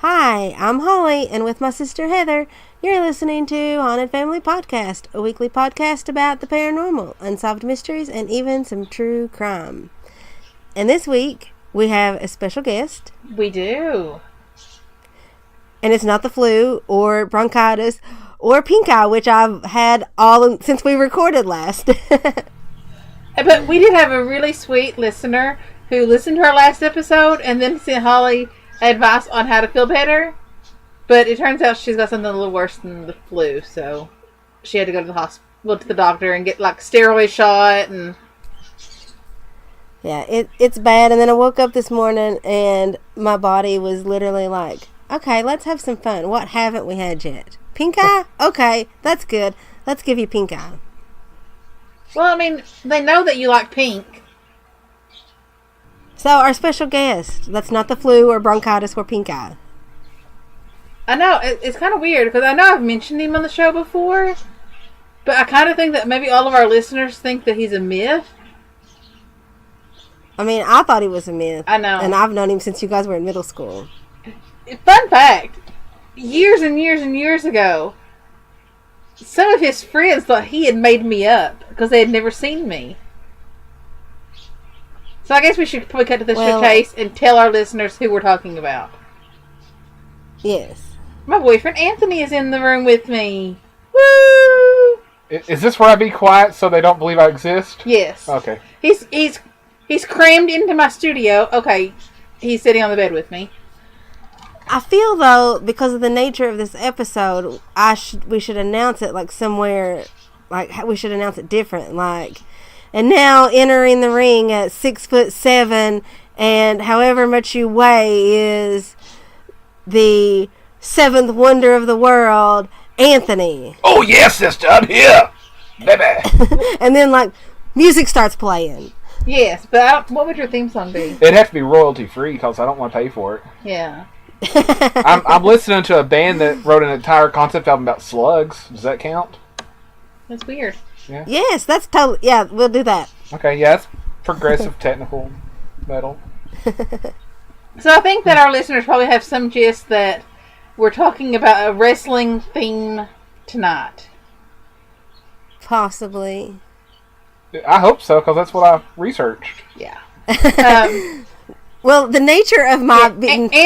Hi, I'm Holly, and with my sister Heather, you're listening to Haunted Family Podcast, a weekly podcast about the paranormal, unsolved mysteries, and even some true crime. And this week, we have a special guest. We do. And it's not the flu, or bronchitis, or pink eye, which I've had since we recorded last. But we did have a really sweet listener who listened to our last episode and then sent Holly advice on how to feel better. But it turns out she's got something a little worse than the flu, so she had to go to the hospital, to the doctor, and get like steroid shot and. Yeah, it's bad. And then I woke up this morning and my body was literally like, okay, let's have some fun. What haven't we had yet? Pink eye? Okay, that's good. Let's give you pink eye. Well, I mean, they know that you like pink. So our special guest, that's not the flu or bronchitis or pink eye. I know, it's kind of weird because I know I've mentioned him on the show before, but I kind of think that maybe all of our listeners think that he's a myth. I mean, I thought he was a myth. I know. And I've known him since you guys were in middle school. Fun fact, years and years and years ago, some of his friends thought he had made me up because they had never seen me. So I guess we should probably cut to the chase and tell our listeners who we're talking about. Yes. My boyfriend Anthony is in the room with me. Woo! Is this where I be quiet so they don't believe I exist? Yes. Okay. He's crammed into my studio. Okay, he's sitting on the bed with me. I feel though, because of the nature of this episode, we should announce it like somewhere, like we should announce it different, like. And now entering the ring at 6'7" and however much you weigh is the seventh wonder of the world, Anthony. Oh yes, sister, I'm here, baby. And then like music starts playing. Yes, but what would your theme song be? It'd have to be royalty free because I don't want to pay for it. Yeah. I'm listening to a band that wrote an entire concept album about slugs. Does that count? That's weird. Yeah. Yes, that's totally. Yeah, we'll do that. Okay, yeah, it's progressive technical metal. So I think that our listeners probably have some gist that we're talking about a wrestling theme tonight. Possibly. I hope so because that's what I researched. Yeah. Well, the nature of my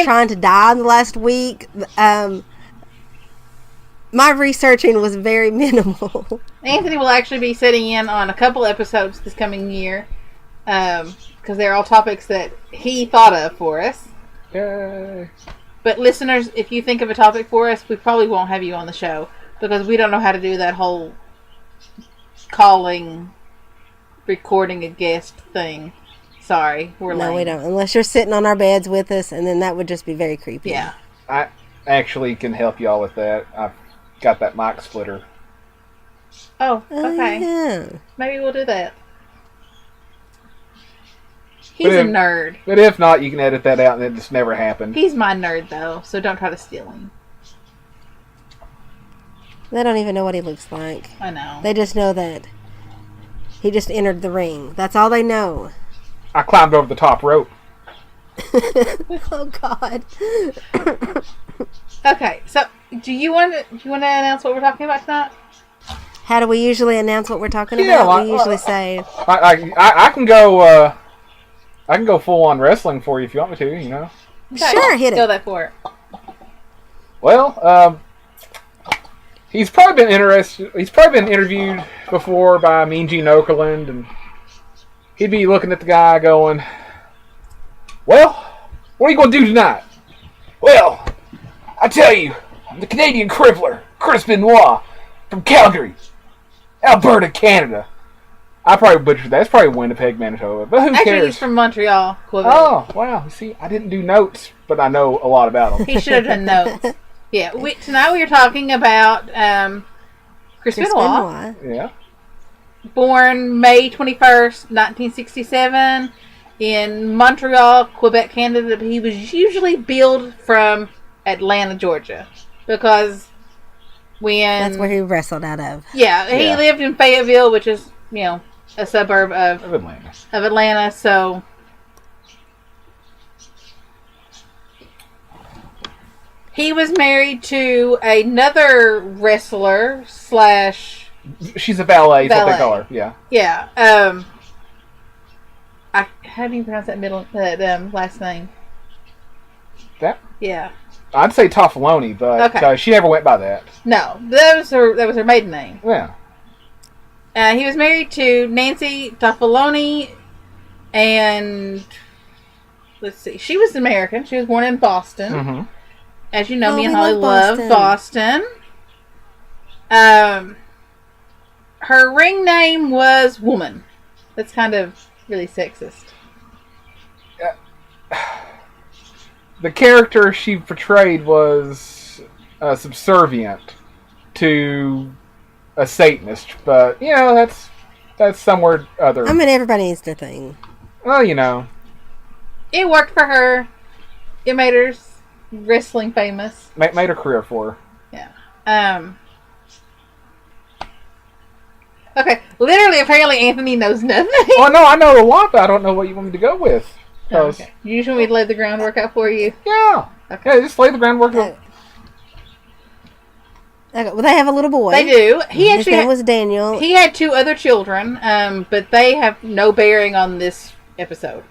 trying to die in the last week, my researching was very minimal. Anthony will actually be sitting in on a couple episodes this coming year because they're all topics that he thought of for us. Yay. But listeners, if you think of a topic for us, we probably won't have you on the show because we don't know how to do that whole calling, recording a guest thing. Sorry, we're lame. No, we don't. Unless you're sitting on our beds with us, and then that would just be very creepy. Yeah. I actually can help y'all with that. I've got that mic splitter. Oh, okay. Yeah. Maybe we'll do that. He's a nerd. But if not, you can edit that out and it just never happened. He's my nerd, though, so don't try to steal him. They don't even know what he looks like. I know. They just know that he just entered the ring. That's all they know. I climbed over the top rope. Oh, God. Okay, so do you want to announce what we're talking about tonight? How do we usually announce what we're talking about? We usually say... I can go... I can go full on wrestling for you if you want me to. You know. Okay, sure, hit it. Go that for it. Well, he's probably been interested. He's probably been interviewed before by Mean Gene Okerlund, and he'd be looking at the guy going, "Well, what are you going to do tonight?" "Well, I tell you, I'm the Canadian crippler, Chris Benoit, from Calgary, Alberta, Canada." I probably butchered that. It's probably Winnipeg, Manitoba, but who cares? Actually, he's from Montreal, Quebec. Oh, wow. See, I didn't do notes, but I know a lot about them. He should have done notes. Yeah, tonight we are talking about Chris Benoit. Yeah. Born May 21st, 1967, in Montreal, Quebec, Canada. He was usually billed from Atlanta, Georgia, because that's where he wrestled out of. Yeah, he lived in Fayetteville, which is, you know, a suburb of Atlanta. So He was married to another wrestler slash... She's a valet, is what they call her. Yeah. Yeah. How do you pronounce that last name? That? Yeah. I'd say Toffaloni, but she never went by that. No, that was her maiden name. Yeah. He was married to Nancy Toffaloni, and let's see, she was American. She was born in Boston. Mm-hmm. As you know, me and Holly love Boston. Her ring name was Woman. That's kind of really sexist. The character she portrayed was subservient to a Satanist, but that's somewhere other. I mean, everybody needs their thing. Well, it worked for her. It made her wrestling famous. Made a career for her. Yeah. Okay. Literally, apparently, Anthony knows nothing. Oh no, I know a lot, but I don't know what you want me to go with. Oh, okay. You just want me to lay the groundwork out for you? Yeah. Okay. Yeah, just lay the groundwork. Okay. Well, they have a little boy. They do. His name was Daniel. He had 2 other children, but they have no bearing on this episode.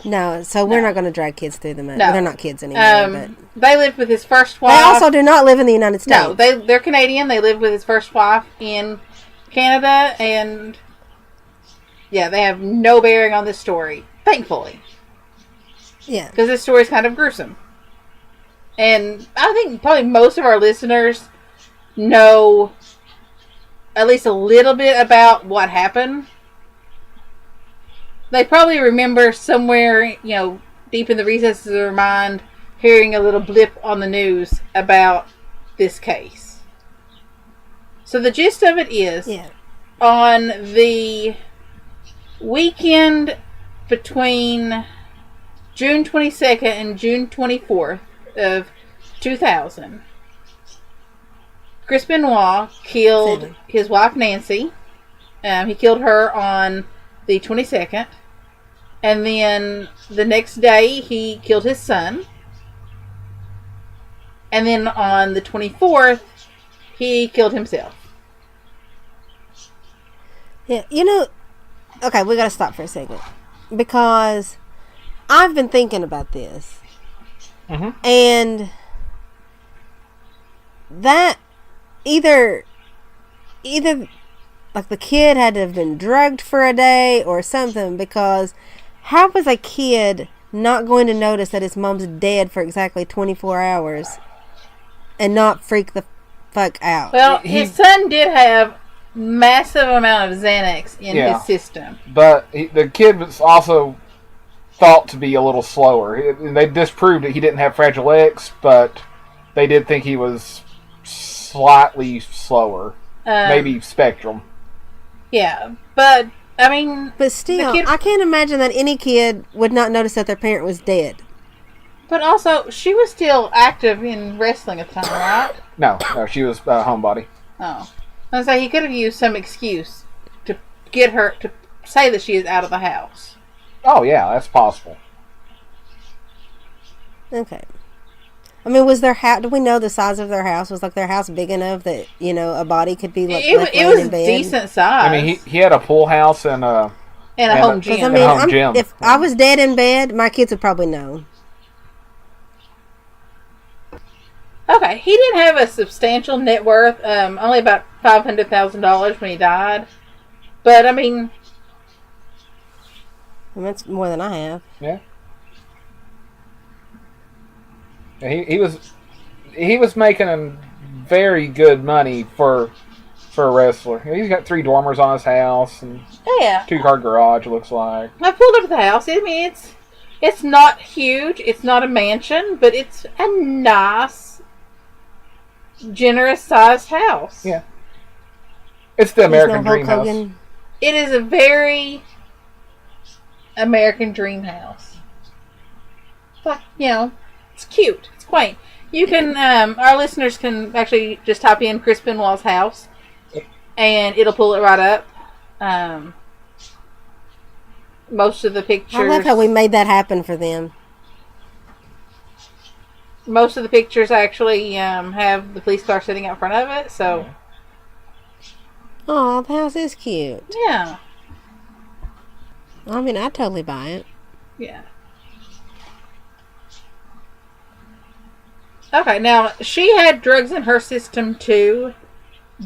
No, so we're not going to drag kids through the mud. No. Well, they're not kids anymore. But they lived with his first wife. they also do not live in the United States. No, they're Canadian. They lived with his first wife in Canada, and yeah, they have no bearing on this story, thankfully. Yeah. Because this story is kind of gruesome. And I think probably most of our listeners know at least a little bit about what happened. They probably remember somewhere, deep in the recesses of their mind, hearing a little blip on the news about this case. So the gist of it is, on the weekend between June 22nd and June 24th of 2000, Chris Benoit killed his wife Nancy. He killed her on the 22nd. And then the next day, he killed his son. And then on the 24th, he killed himself. Yeah, okay, we got to stop for a second. Because I've been thinking about this. Mm-hmm. And that either like the kid had to have been drugged for a day or something, because how was a kid not going to notice that his mom's dead for exactly 24 hours and not freak the fuck out? Well, his son did have massive amount of Xanax in his system. But the kid was also thought to be a little slower. They disproved that he didn't have Fragile X, but they did think he was slightly slower. Maybe Spectrum. Yeah, but I mean... But still, I can't imagine that any kid would not notice that their parent was dead. But also, she was still active in wrestling at the time, right? No, she was a homebody. Oh. I was like, he could have used some excuse to get her to say that she is out of the house. Oh, yeah, that's possible. Okay. I mean, was their house... Do we know the size of their house? Was their house big enough that, a body could be like it was in bed? Decent size. I mean, he had a pool house and a home gym. I mean, if I was dead in bed, my kids would probably know. Okay, he didn't have a substantial net worth. Only about $500,000 when he died. But I mean, that's more than I have. Yeah. He was making very good money for a wrestler. He's got 3 dormers on his house and 2-car garage. It looks like. I pulled up the house. I mean, it's not huge. It's not a mansion, but it's a nice, generous sized house. Yeah. It's the American dream house. It is a very American dream house. But, it's cute. It's quaint. You can, our listeners can actually just type in Chris Benoit's house, and it'll pull it right up. Most of the pictures. I love how we made that happen for them. most of the pictures actually have the police car sitting out front of it. So, Oh, the house is cute. yeah. I mean, I'd totally buy it. Yeah. Okay, now, she had drugs in her system too,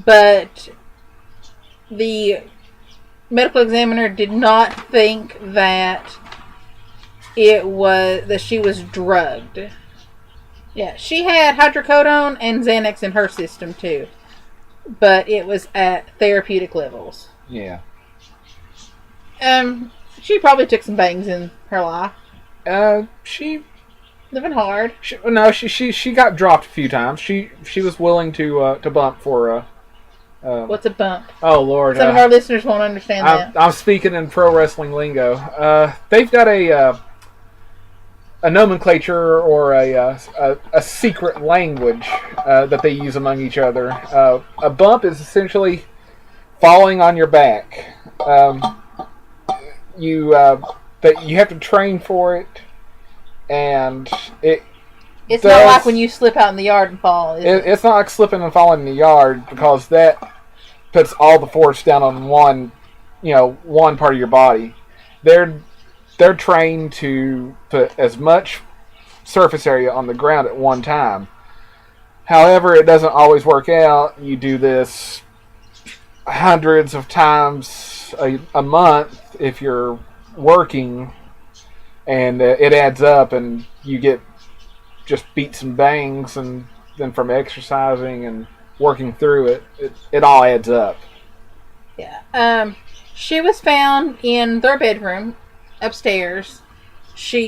but the medical examiner did not think that she was drugged. Yeah, she had hydrocodone and Xanax in her system too, but it was at therapeutic levels. Yeah. She probably took some bangs in her life. She Living hard. She got dropped a few times. She was willing to bump for What's a bump? Oh Lord! Some of our listeners won't understand that. I'm speaking in pro wrestling lingo. They've got a nomenclature or a secret language that they use among each other. A bump is essentially falling on your back. You have to train for it, and it's not like when you slip out in the yard and fall. It's not like slipping and falling in the yard, because that puts all the force down on one part of your body. They're trained to put as much surface area on the ground at one time. However, it doesn't always work out. You do this hundreds of times a month if you're working, and it adds up, and you get just beats and bangs, and then from exercising and working through it all adds up. Yeah. She was found in their bedroom upstairs.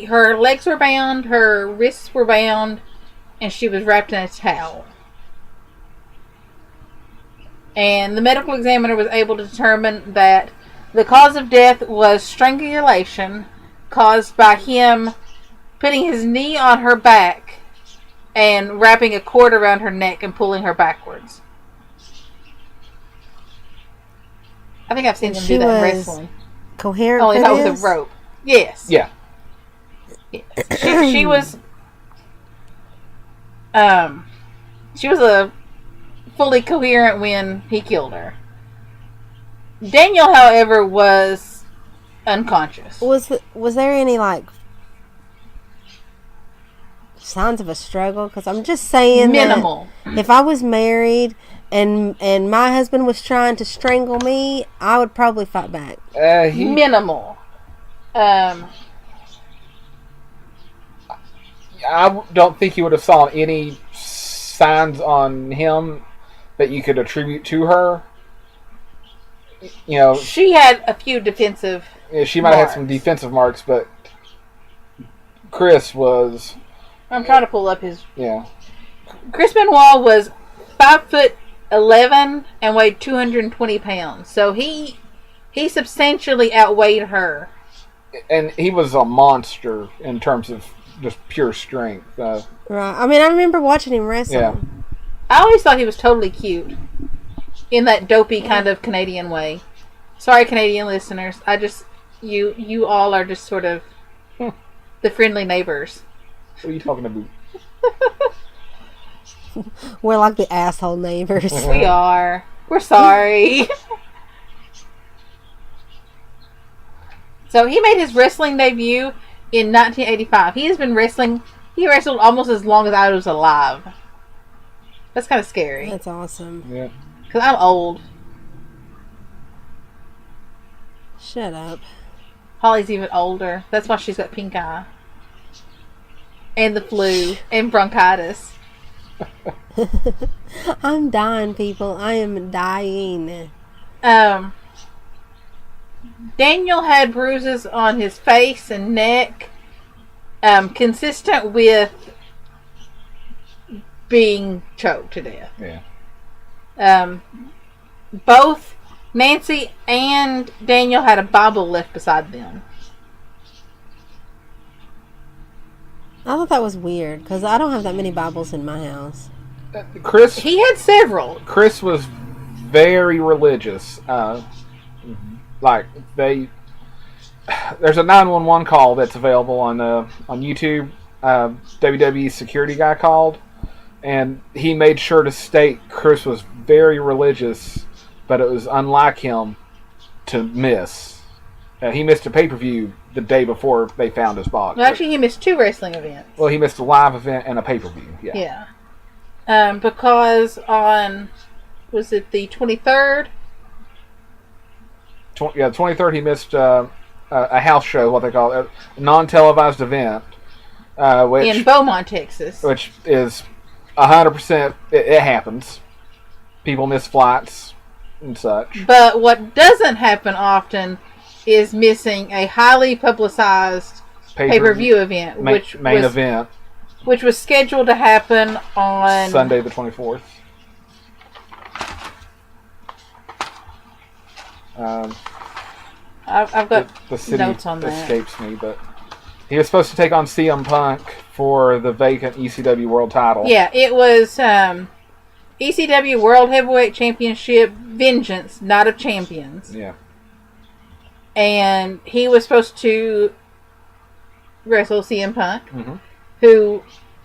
Her legs were bound, her wrists were bound, and she was wrapped in a towel. And the medical examiner was able to determine that the cause of death was strangulation caused by him putting his knee on her back and wrapping a cord around her neck and pulling her backwards. I think I've seen them do that in wrestling. Coherent. Only not with a rope. Yes. Yeah. Yes. She was. She was a fully coherent when he killed her. Daniel, however, was unconscious. Was there any signs of a struggle? Because I'm just saying, minimal. That if I was married and my husband was trying to strangle me, I would probably fight back. Minimal. I don't think you would have saw any signs on him that you could attribute to her. She had a few defensive. Yeah, she might have had some defensive marks, but Chris was. I'm trying to pull up his. Yeah. Chris Benoit was 5'11" and weighed 220 pounds, so he substantially outweighed her. And he was a monster in terms of just pure strength. Right. I mean, I remember watching him wrestle. Yeah. I always thought he was totally cute. In that dopey kind of Canadian way. Sorry, Canadian listeners. You all are just sort of the friendly neighbors. What are you talking about? We're like the asshole neighbors. We are. We're sorry. So he made his wrestling debut in 1985. He has been wrestling. He wrestled almost as long as I was alive. That's kind of scary. That's awesome. Yeah. Because I'm old. Shut up. Holly's even older. That's why she's got pink eye. And the flu. And bronchitis. I'm dying, people. I am dying. Daniel had bruises on his face and neck. Consistent with being choked to death. Yeah. Both Nancy and Daniel had a Bible left beside them. I thought that was weird because I don't have that many Bibles in my house. He had several. Chris was very religious. There's a 911 call that's available on YouTube. WWE security guy called, and he made sure to state Chris was very religious, but it was unlike him to miss. He missed a pay-per-view the day before they found his body. Well, actually, he missed 2 wrestling events. Well, he missed a live event and a pay-per-view. Yeah. Because on, was it the 23rd? The 23rd he missed a house show, what they call it, a non-televised event. In Beaumont, Texas. Which is 100%, it happens. People miss flights and such. But what doesn't happen often is missing a highly publicized pay-per-view event. Main event. Which was scheduled to happen on Sunday the 24th. I've got the city notes on that. Escapes me, but he was supposed to take on CM Punk for the vacant ECW World Title. Yeah, it was ECW World Heavyweight Championship Vengeance, Night of Champions. Yeah. And he was supposed to wrestle CM Punk, Mm-hmm. who,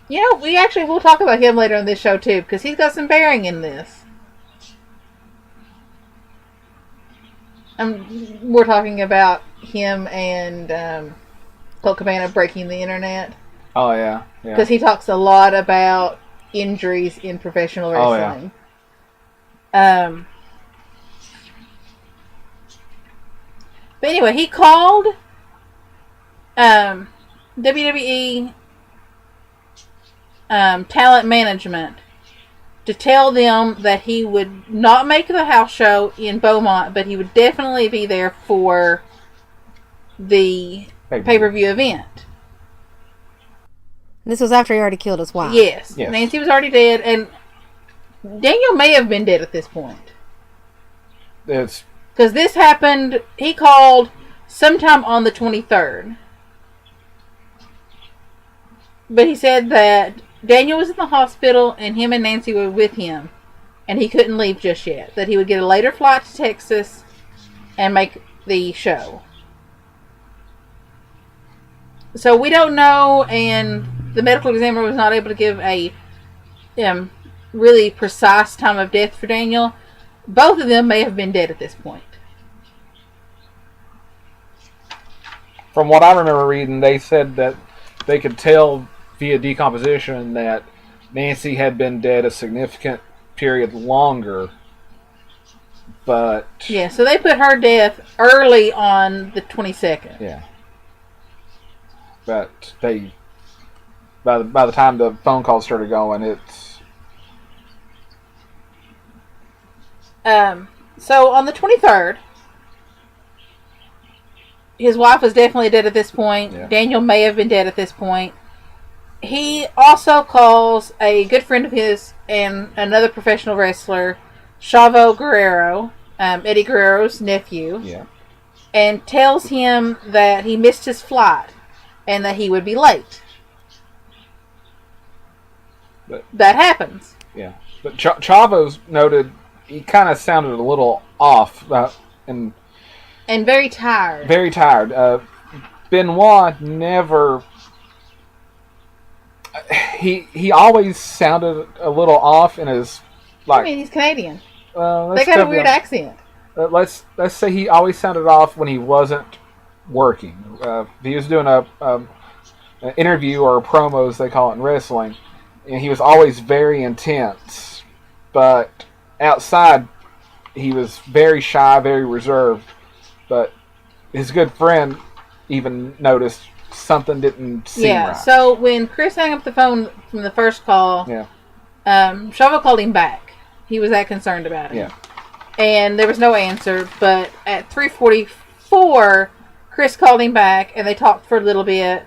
we'll talk about him later on this show too, because he's got some bearing in this. We're talking about him and Colt Cabana breaking the internet. Oh, yeah. Because he talks a lot about injuries in professional wrestling. Oh, yeah. But anyway, he called WWE talent management to tell them that he would not make the house show in Beaumont, but he would definitely be there for the pay-per-view event. This was after he already killed his wife. Yes. Nancy was already dead, and Daniel may have been dead at this point. Because this happened, he called sometime on the 23rd. But he said that Daniel was in the hospital and him and Nancy were with him, and he couldn't leave just yet. That he would get a later flight to Texas and make the show. So we don't know, and the medical examiner was not able to give a really precise time of death for Daniel. Both of them may have been dead at this point. From what I remember reading, they said that they could tell via decomposition that Nancy had been dead a significant period longer. But yeah, so they put her death early on the 22nd. Yeah. But they, by the time the phone calls started going, it's... So on the 23rd, his wife was definitely dead at this point. Yeah. Daniel may have been dead at this point. He also calls a good friend of his and another professional wrestler, Chavo Guerrero, Eddie Guerrero's nephew, and tells him that he missed his flight and that he would be late. But that happens. Yeah. But Chavo's noted he kind of sounded a little off and very tired. Very tired. Benoit never... He always sounded a little off in his... I mean, he's Canadian. They got a weird accent. Let's say he always sounded off when he wasn't working. If he was doing an interview or a promo, as they call it in wrestling, and he was always very intense. But outside, he was very shy, very reserved. But his good friend even noticed something didn't seem right. So when Chris hung up the phone from the first call, Chavo called him back. He was that concerned about him. Yeah. And there was no answer, but at 3:44, Chris called him back, and they talked for a little bit.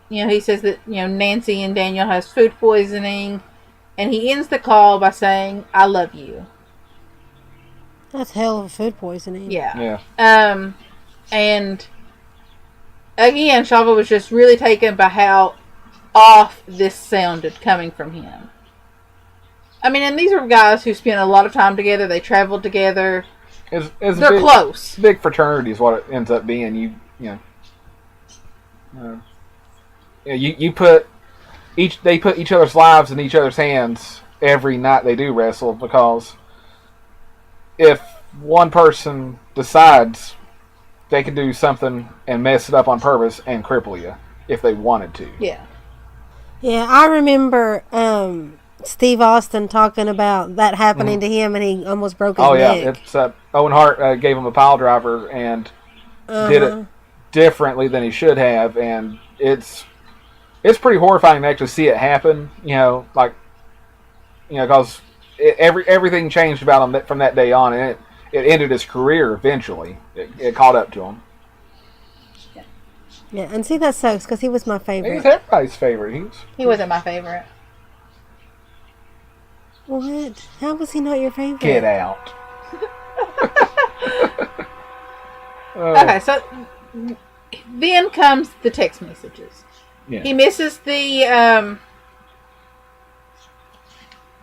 He says that, Nancy and Daniel has food poisoning, and he ends the call by saying, "I love you." That's hell of food poisoning. Yeah. And again, Chavo was just really taken by how off this sounded coming from him. I mean, and these are guys who spent a lot of time together. They traveled together. They're close. Big fraternity is what it ends up being. you put they put each other's lives in each other's hands every night they do wrestle, because if one person decides, they can do something and mess it up on purpose and cripple you if they wanted to. Yeah. Yeah, I remember Steve Austin talking about that happening to him, and he almost broke his neck. It's Owen Hart gave him a pile driver and did it differently than he should have, and it's pretty horrifying to actually see it happen. Because everything changed about him from that day on, and it ended his career eventually. It caught up to him. Yeah, and see, that sucks, because he was my favorite. He's everybody's favorite. He wasn't my favorite. What? How was he not your favorite? Get out. Okay, so then comes the text messages. Yeah. He misses the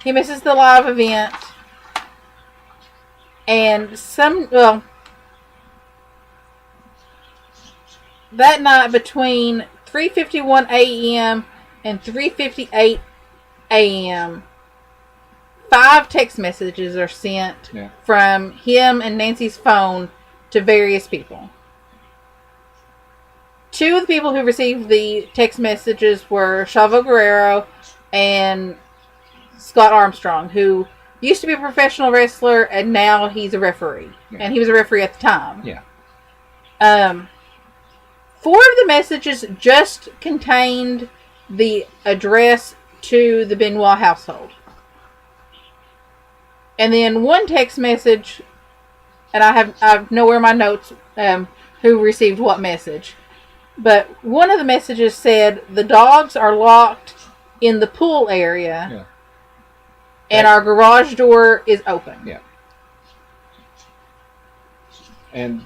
live event, and that night between 3:51 a.m. and 3:58 a.m., 5 text messages are sent from him and Nancy's phone to various people. 2 of the people who received the text messages were Chavo Guerrero and Scott Armstrong, who used to be a professional wrestler and now he's a referee. Yeah. And he was a referee at the time. Yeah. 4 of the messages just contained the address to the Benoit household. And then 1 text message, and I have nowhere in my notes who received what message. But one of the messages said, the dogs are locked in the pool area, and our garage door is open. Yeah. And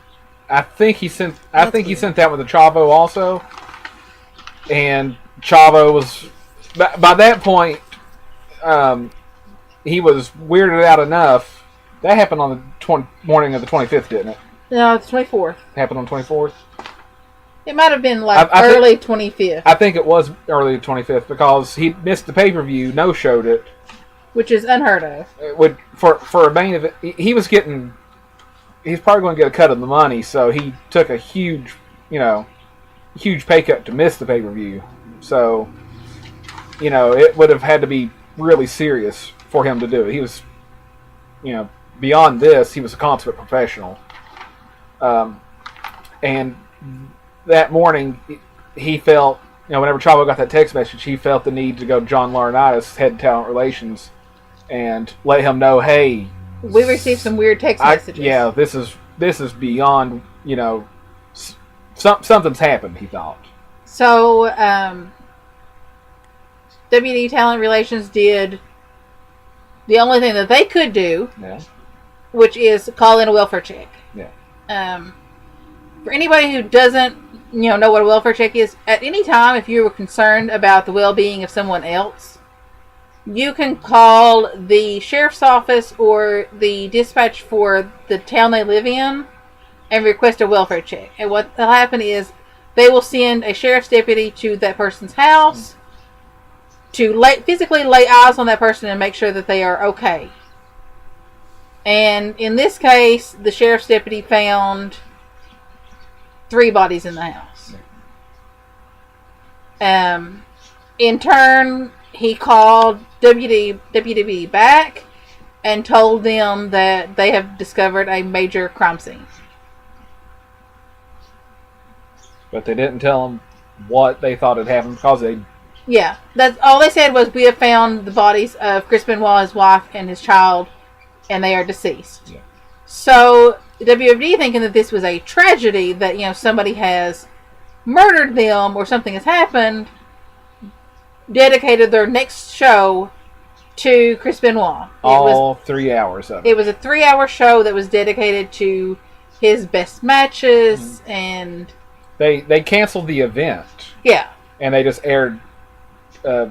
I think he sent that with the Chavo also. And Chavo was, by that point, he was weirded out enough. That happened on the morning of the 25th, didn't it? No, it's 24th. It happened on the 24th? It might have been early 25th. I think it was early 25th, because he missed the pay-per-view, no-showed it. Which is unheard of. For a main event, he's probably going to get a cut of the money, so he took a huge pay cut to miss the pay-per-view. So, it would have had to be really serious for him to do it. He was, beyond this, he was a consummate professional. And that morning, he felt, whenever Chavo got that text message, he felt the need to go to John Laurinaitis, head talent relations, and let him know, hey, we received some weird text messages. Yeah, this is beyond, something's happened, he thought. So, WD Talent Relations did the only thing that they could do, which is call in a welfare check. Yeah. For anybody who doesn't, know what a welfare check is, at any time, if you were concerned about the well-being of someone else, you can call the sheriff's office or the dispatch for the town they live in and request a welfare check. And what will happen is they will send a sheriff's deputy to that person's house to physically lay eyes on that person and make sure that they are okay. And in this case, the sheriff's deputy found 3 bodies in the house. In turn, he called WDW back and told them that they have discovered a major crime scene. But they didn't tell him what they thought had happened, because they... Yeah, that's all they said was, we have found the bodies of Chris Benoit, his wife, and his child, and they are deceased. Yeah. So, WFD, thinking that this was a tragedy, that, somebody has murdered them or something has happened, dedicated their next show to Chris Benoit. All 3 hours of it. It was a 3-hour show that was dedicated to his best matches, and... They canceled the event. Yeah. And they just aired a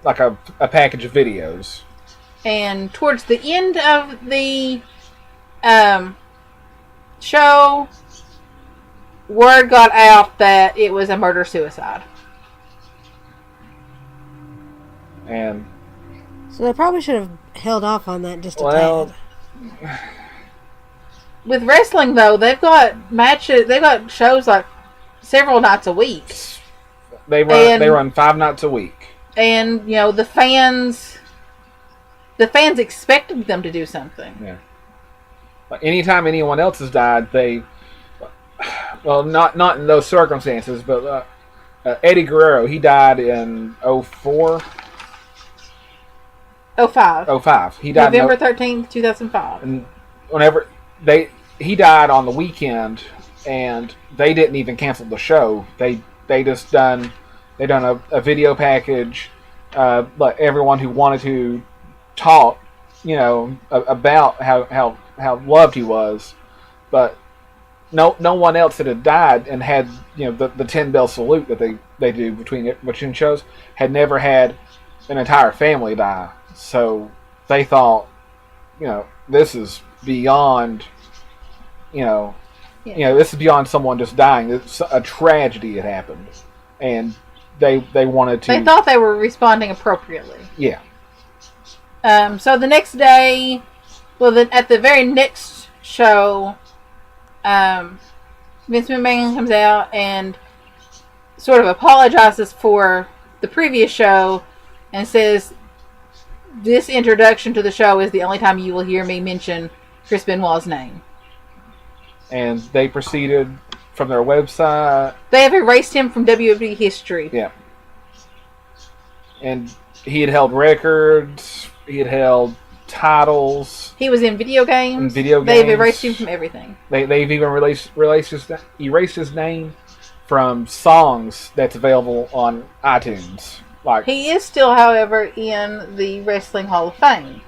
package of videos. And towards the end of the show, word got out that it was a murder-suicide. And So they probably should have held off on that just a tad. With wrestling, though, they've got matches. They've got shows like several nights a week. They run 5 nights a week. And the fans expected them to do something. Yeah. Like anytime anyone else has died, not in those circumstances, but Eddie Guerrero, he died in 04. 05. He died November 13th, 2005. And whenever he died on the weekend, and they didn't even cancel the show. They done a video package, but everyone who wanted to talk, about how loved he was, but no one else that had died and had the 10 bell salute that they do between shows had never had an entire family die. So they thought, this is beyond, this is beyond someone just dying. It's a tragedy had happened, and they wanted to. They thought they were responding appropriately. Yeah. So the next day, at the very next show, Vince McMahon comes out and sort of apologizes for the previous show and says, this introduction to the show is the only time you will hear me mention Chris Benoit's name. And they proceeded from their website. They have erased him from WWE history. Yeah. And he had held records. He had held titles. He was in video games. They've erased him from everything. They've even erased his name from songs that's available on iTunes. He is still, however, in the Wrestling Hall of Fame,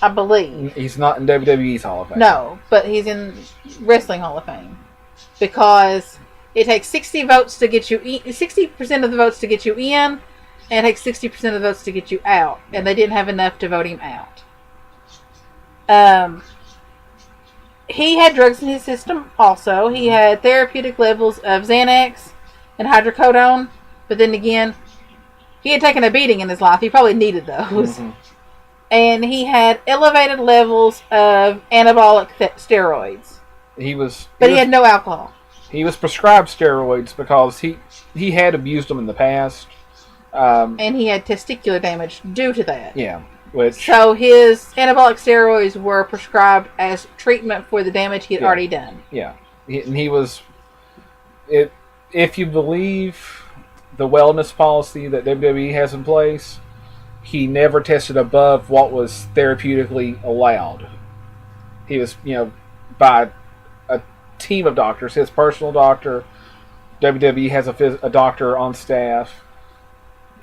I believe. He's not in WWE's Hall of Fame. No, but he's in Wrestling Hall of Fame because it takes 60 votes to get you 60% of the votes to get you in, and it takes 60% of the votes to get you out, and they didn't have enough to vote him out. He had drugs in his system also. He had therapeutic levels of Xanax and hydrocodone, but then again, he had taken a beating in his life. He probably needed those. Mm-hmm. And he had elevated levels of anabolic steroids. He had no alcohol. He was prescribed steroids because he had abused them in the past. And he had testicular damage due to that. Yeah. So his anabolic steroids were prescribed as treatment for the damage he had already done. Yeah. And he was... If you believe the wellness policy that WWE has in place, he never tested above what was therapeutically allowed. He was, by a team of doctors, his personal doctor. WWE has a doctor on staff.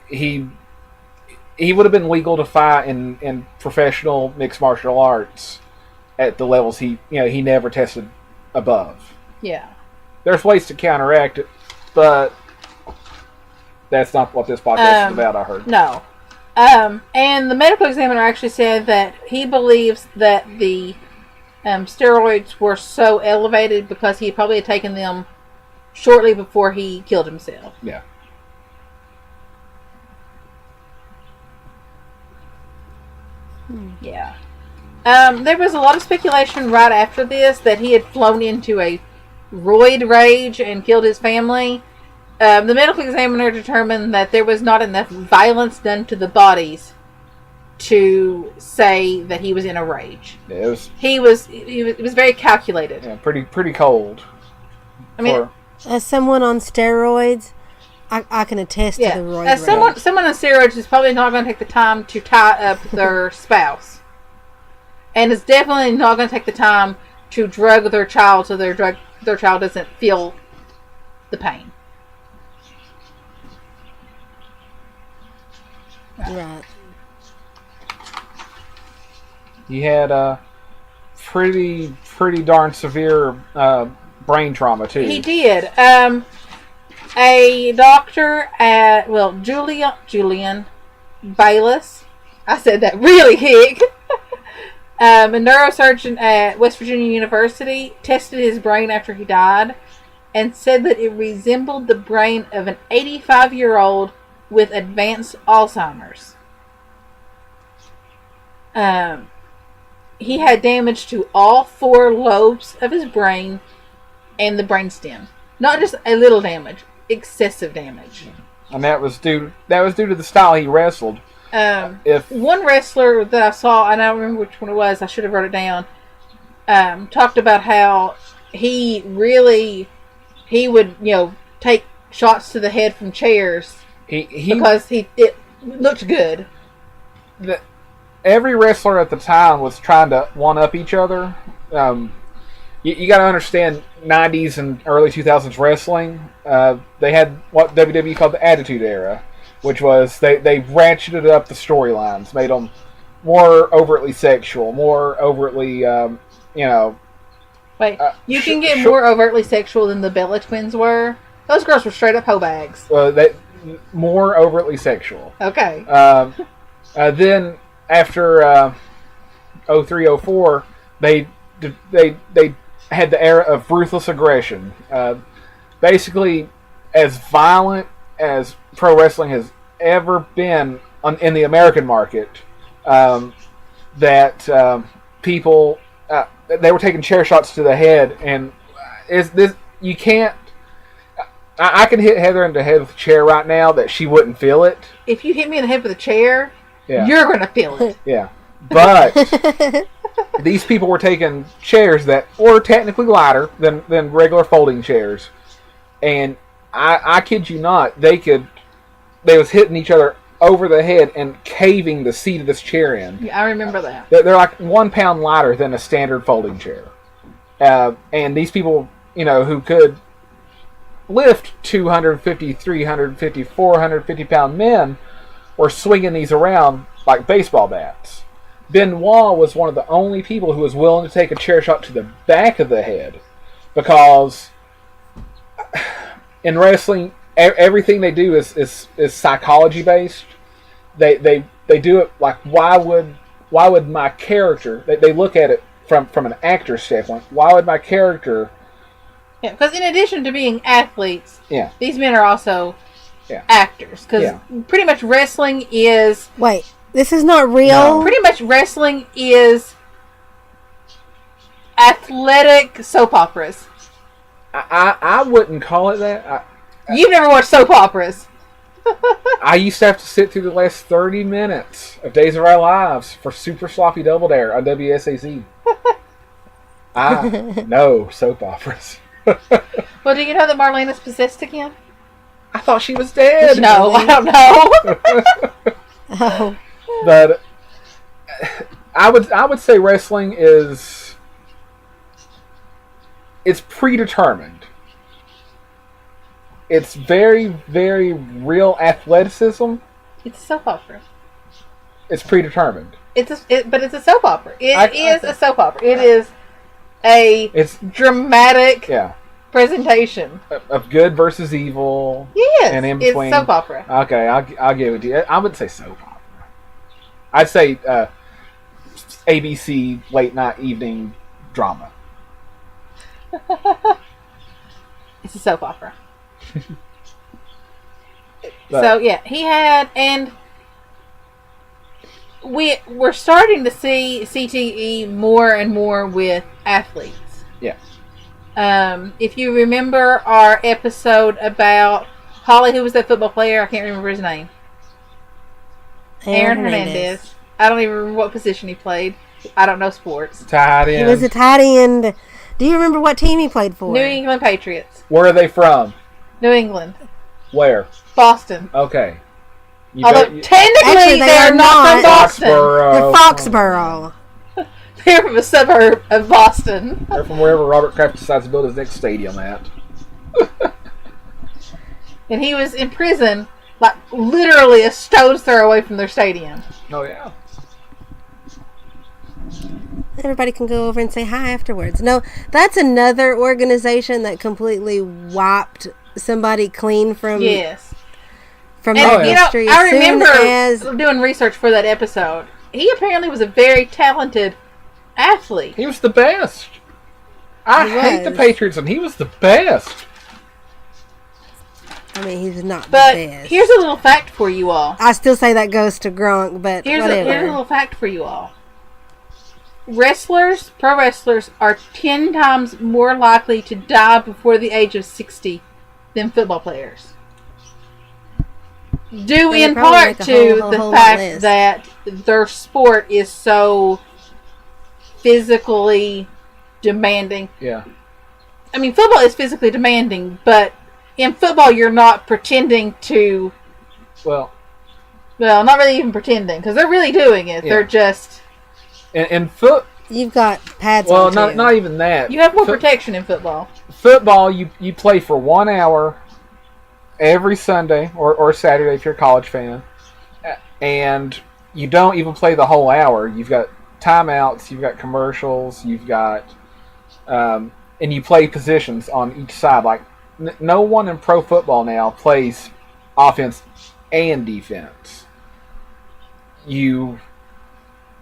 He would have been legal to fight in professional mixed martial arts at the levels he never tested above. Yeah. There's ways to counteract it, but that's not what this podcast is about, I heard. No. And the medical examiner actually said that he believes that the steroids were so elevated because he probably had taken them shortly before he killed himself. Yeah. Yeah. There was a lot of speculation right after this that he had flown into a roid rage and killed his family. The medical examiner determined that there was not enough violence done to the bodies to say that he was in a rage. Yeah, it was very calculated. Yeah, pretty cold. I mean, as someone on steroids, I can attest to the roid rage. Someone on steroids is probably not going to take the time to tie up their spouse, and is definitely not going to take the time to drug their child so their child doesn't feel the pain. Right. He had a pretty darn severe brain trauma too. He did. A doctor at Julian Bayless. I said that really hick. A neurosurgeon at West Virginia University tested his brain after he died and said that it resembled the brain of an 85-year-old with advanced Alzheimer's. He had damage to all 4 lobes of his brain and the brainstem. Not just a little damage, excessive damage. And that was due to the style he wrestled. One wrestler that I saw, and I don't remember which one it was, I should have wrote it down, talked about how he would, take shots to the head from chairs because it looked good. Every wrestler at the time was trying to one-up each other. You got to understand 90s and early 2000s wrestling. They had what WWE called the Attitude Era, which was they ratcheted up the storylines, made them more overtly sexual, more overtly, Wait, you can get more overtly sexual than the Bella Twins were? Those girls were straight up hoe bags. More overtly sexual. Okay. Then after 03, 04, they had the era of ruthless aggression. Basically, as violent as pro wrestling has ever been in the American market, that people they were taking chair shots to the head, and you can't. I can hit Heather in the head with a chair right now that she wouldn't feel it. If you hit me in the head with a chair, yeah, you're going to feel it. Yeah. But these people were taking chairs that were technically lighter than regular folding chairs. And I kid you not, they was hitting each other over the head and caving the seat of this chair in. Yeah, I remember that. They're like 1 pound lighter than a standard folding chair. And these people, who could lift 250, 350, 450 pound men were swinging these around like baseball bats. Benoit was one of the only people who was willing to take a chair shot to the back of the head, because in wrestling, everything they do is psychology based. They do it like, why would my character? They look at it from an actor's standpoint. Why would my character? Yeah, because in addition to being athletes, yeah, these men are also actors. Because pretty much wrestling is... Wait, this is not real? No. Pretty much wrestling is athletic soap operas. I wouldn't call it that. You've never watched soap operas. I used to have to sit through the last 30 minutes of Days of Our Lives for Super Sloppy Double Dare on WSAC. I know soap operas. Well, do you know that Marlena's possessed again? I thought she was dead. No, I don't know. Oh. But I would say wrestling is predetermined. It's very, very real athleticism. It's a soap opera. It's predetermined. But it's a soap opera. It is a soap opera. It is it's dramatic presentation of good versus evil. Yes, and in between. It's soap opera. Okay, I'll give it to you. I would say soap opera. I'd say ABC late night evening drama. It's a soap opera. So yeah, he had, and we're starting to see CTE more and more with athletes. Yeah. If you remember our episode about Holly, who was that football player? I can't remember his name. Aaron Hernandez. I don't even remember what position he played. I don't know sports. Tight end. He was a tight end. Do you remember what team he played for? New England Patriots. Where are they from? New England. Where? Boston. Okay. Although technically they are not from Boston. They're Foxborough. They're from a suburb of Boston. They're from wherever Robert Kraft decides to build his next stadium at. And he was in prison, like literally a stone's throw away from their stadium. Oh yeah. Everybody can go over and say hi afterwards. No, that's another organization that completely wiped somebody clean from from the industry. I remember doing research for that episode. He apparently was a very talented athlete. He was the best. I hate the Patriots, and he was the best. I mean, he's not But the best. here's a little fact for you all. I still say that goes to Gronk, but Here's whatever. a little fact for you all. Wrestlers, pro wrestlers, are 10 times more likely to die before the age of 60 than football players. Due They in probably part make a to whole the lot fact less. that their sport is so physically demanding. Yeah. I mean, football is physically demanding, but in football you're not pretending to... Well, not really even pretending, because they're really doing it. Yeah. They're just... and foot. You've got pads Well, on too. not even that. You have more protection in football. Football, you play for 1 hour every Sunday or Saturday if you're a college fan, and you don't even play the whole hour. You've got timeouts, you've got commercials, you've got, and you play positions on each side. Like no one in pro football now plays offense and defense.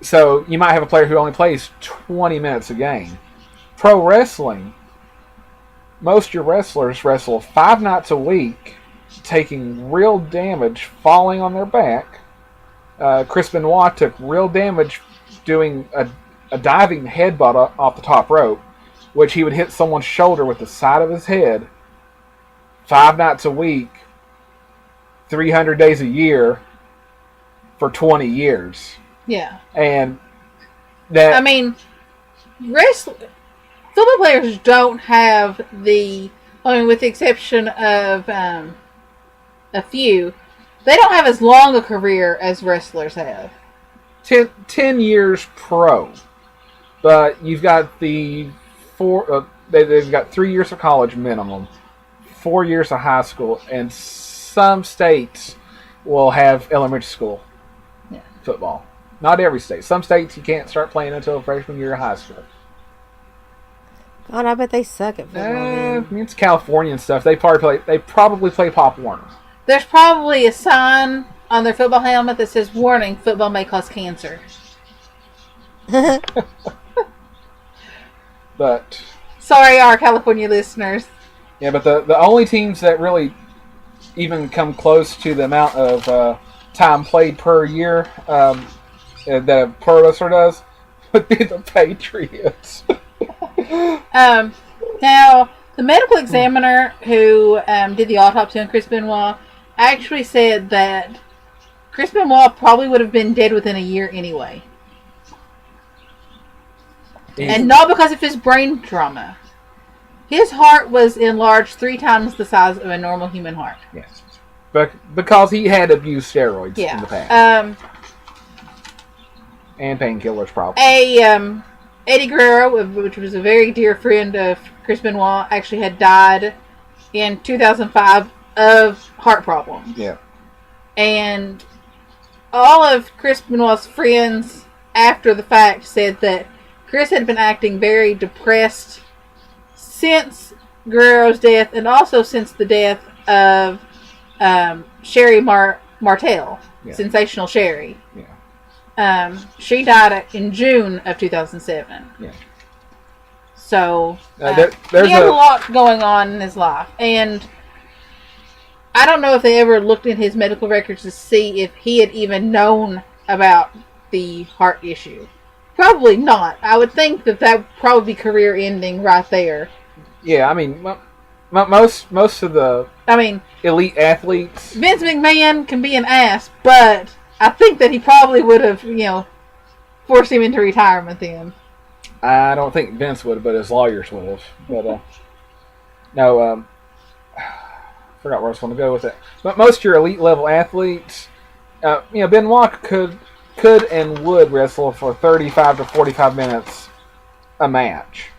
So you might have a player who only plays 20 minutes a game. Pro wrestling, most of your wrestlers wrestle 5 nights a week, taking real damage, falling on their back. Chris Benoit took real damage doing a diving headbutt off the top rope, which he would hit someone's shoulder with the side of his head 5 nights a week, 300 days a year for 20 years. Yeah. And that... I mean, football players don't have the... I mean, with the exception of a few, they don't have as long a career as wrestlers have. 10 years pro. But you've got they've got 3 years of college minimum, 4 years of high school, and some states will have elementary school football. Not every state. Some states you can't start playing until freshman year of high school. God, I bet they suck at football. I mean, it's California and stuff. They probably play Pop Warner. There's probably a sign on their football helmet that says, "Warning, football may cause cancer." But sorry, our California listeners. Yeah, but the only teams that really even come close to the amount of time played per year that a pro wrestler does would be the Patriots. Now, the medical examiner who did the autopsy on Chris Benoit actually said that Chris Benoit probably would have been dead within a year anyway. And not because of his brain trauma. His heart was enlarged 3 times the size of a normal human heart. Yes. But because he had abused steroids in the past. And painkillers, probably. Eddie Guerrero, which was a very dear friend of Chris Benoit, actually had died in 2005 of heart problems. Yeah. And all of Chris Benoit's friends, after the fact, said that Chris had been acting very depressed since Guerrero's death, and also since the death of Sherry Martel, Sensational Sherry. Yeah. She died in June of 2007. Yeah. So There's he had a lot going on in his life, and I don't know if they ever looked in his medical records to see if he had even known about the heart issue. Probably not. I would think that would probably be career ending right there. Yeah, I mean, most of the elite athletes. Vince McMahon can be an ass, but I think that he probably would have, forced him into retirement then. I don't think Vince would, but his lawyers would have. But no, forgot where I was going to go with it. But most of your elite level athletes, Benoit could and would wrestle for 35 to 45 minutes a match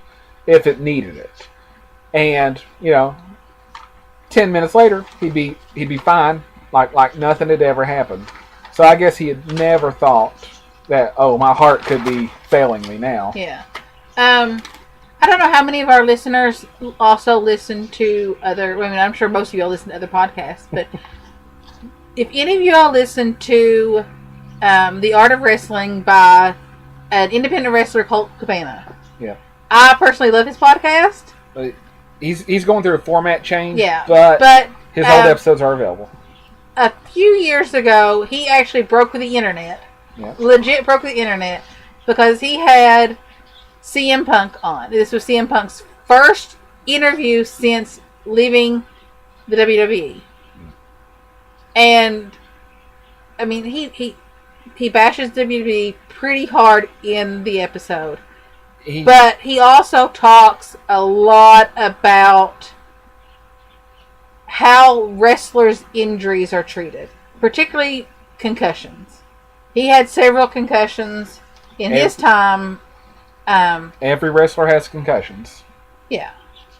if it needed it. And 10 minutes later he'd be fine, like nothing had ever happened. So I guess he had never thought that, oh, my heart could be failing me now. Yeah. I don't know how many of our listeners also listen to other, I'm sure most of y'all listen to other podcasts, but if any of y'all listen to The Art of Wrestling by an independent wrestler, Colt Cabana. Yeah. I personally love his podcast. He's going through a format change. Yeah. But His old episodes are available. A few years ago, he actually broke the internet. Yeah. Legit broke the internet because he had CM Punk on. This was CM Punk's first interview since leaving the WWE. And I mean, he bashes WWE pretty hard in the episode. But he also talks a lot about how wrestlers' injuries are treated, particularly concussions. He had several concussions in his time. Every wrestler has concussions. Yeah.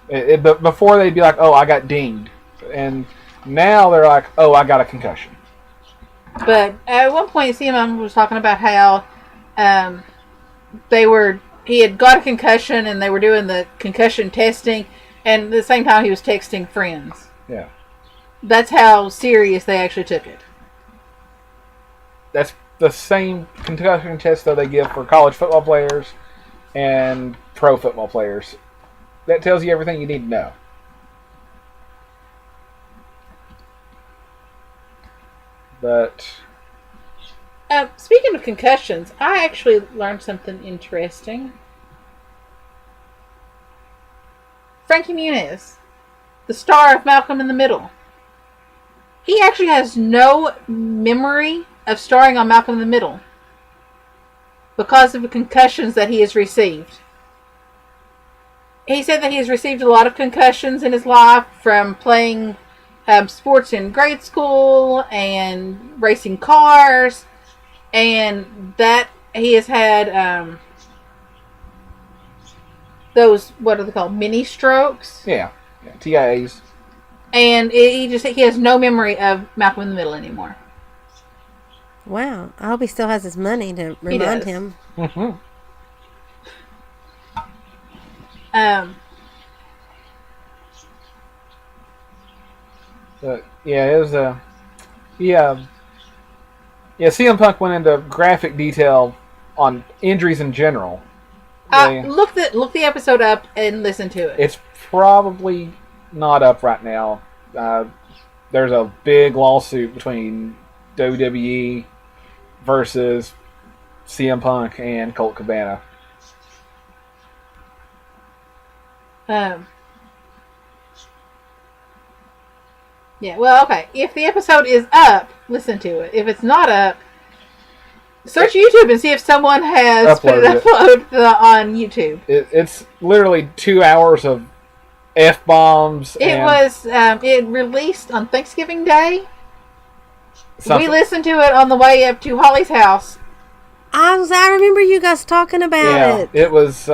But before they'd be like, "Oh, I got dinged," and now they're like, "Oh, I got a concussion." But at one point, CM was talking about how he had got a concussion and they were doing the concussion testing, and at the same time he was texting friends. Yeah. That's how serious they actually took it. That's the same concussion test that they give for college football players and pro football players. That tells you everything you need to know. But speaking of concussions, I actually learned something interesting. Frankie Muniz, the star of Malcolm in the Middle, he actually has no memory of starring on Malcolm in the Middle because of the concussions that he has received. He said that he has received a lot of concussions in his life from playing sports in grade school and racing cars, and that he has had those, what are they called, mini strokes? Yeah, TIAs. And he has no memory of Malcolm in the Middle anymore. Wow. I hope he still has his money to remind him. Mm-hmm. It was CM Punk went into graphic detail on injuries in general. Look the episode up and listen to it. It's probably not up right now. There's a big lawsuit between WWE versus CM Punk and Colt Cabana. Yeah, well, okay. If the episode is up, listen to it. If it's not up, search YouTube and see if someone has uploaded on YouTube. It's literally 2 hours of F-bombs. It released on Thanksgiving Day. Something. We listened to it on the way up to Holly's house. I remember you guys talking about it. It was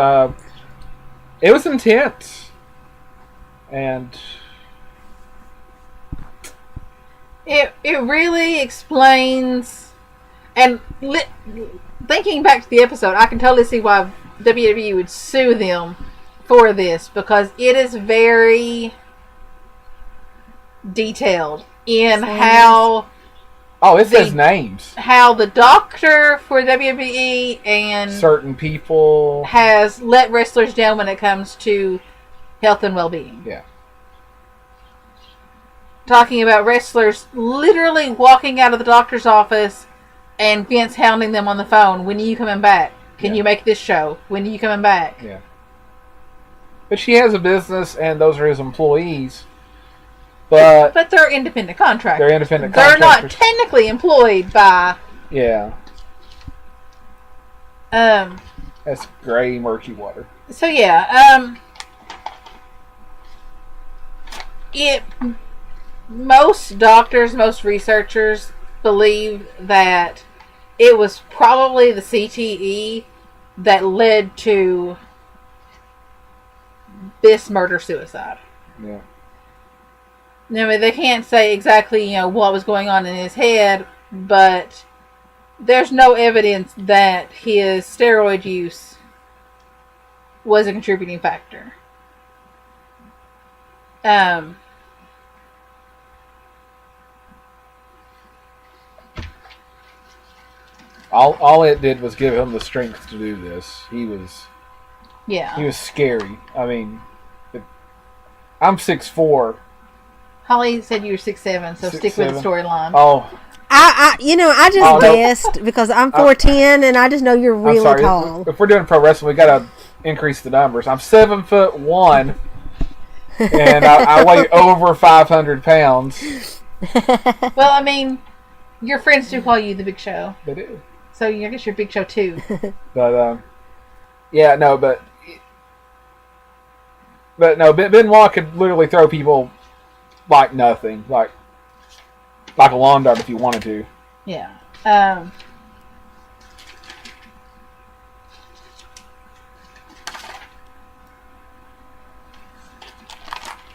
intense. And it really explains, and thinking back to the episode, I can totally see why WWE would sue them for this, because it is very detailed in how it says names. How the doctor for WWE and certain people has let wrestlers down when it comes to health and well-being. Yeah. Talking about wrestlers literally walking out of the doctor's office and Vince hounding them on the phone. When are you coming back? Can you make this show? When are you coming back? Yeah. But she has a business and those are his employees. But they're independent contractors. They're independent contractors. They're contractors. not technically employed by... Yeah. That's gray, murky water. So yeah, most doctors, most researchers believe that it was probably the CTE that led to this murder-suicide. Yeah. I mean, they can't say exactly, what was going on in his head, but there's no evidence that his steroid use was a contributing factor. All it did was give him the strength to do this. He was scary. I mean, I'm 6'4". Holly said you were 6'7", so stick with the 6'7". storyline. Oh, I just no. guessed because I'm 4'10", and I just know you're I'm really sorry. tall. If we're doing pro wrestling, we gotta increase the numbers. I'm 7'1", and I weigh over 500 pounds. Well, I mean, your friends do call you the Big Show, They do. so I guess you're Big Show too. But yeah, no, but no, Benoit could literally throw people like nothing, like a lawn dart if you wanted to. Yeah.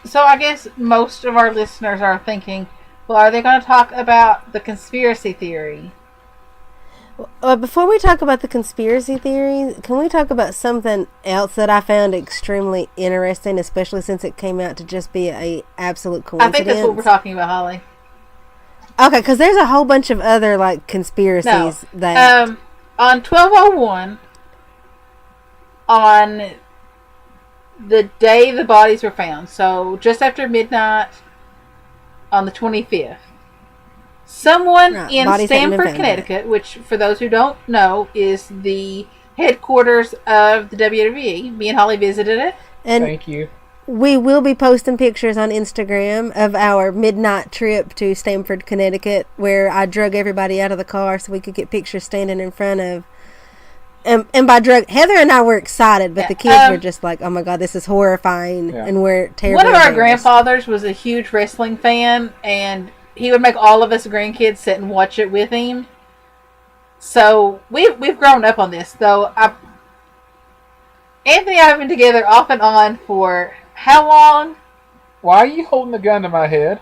So I guess most of our listeners are thinking, well, are they going to talk about the conspiracy theory? Before we talk about the conspiracy theory, can we talk about something else that I found extremely interesting, especially since it came out to just be a absolute coincidence? I think that's what we're talking about, Holly. Okay, because there's a whole bunch of other like conspiracies that on 1201, on the day the bodies were found, so just after midnight on the 25th, someone in Stamford, Connecticut, which for those who don't know is the headquarters of the WWE, me and Holly visited it. And thank you. We will be posting pictures on Instagram of our midnight trip to Stamford, Connecticut, where I drug everybody out of the car so we could get pictures standing in front of. And by drug, Heather and I were excited, but the kids were just like, "Oh my god, this is horrifying," and we're terrible. One of our grandfathers was a huge wrestling fan, and he would make all of us grandkids sit and watch it with him. So we've grown up on this, though. Anthony and I have been together off and on for how long? Why are you holding the gun to my head?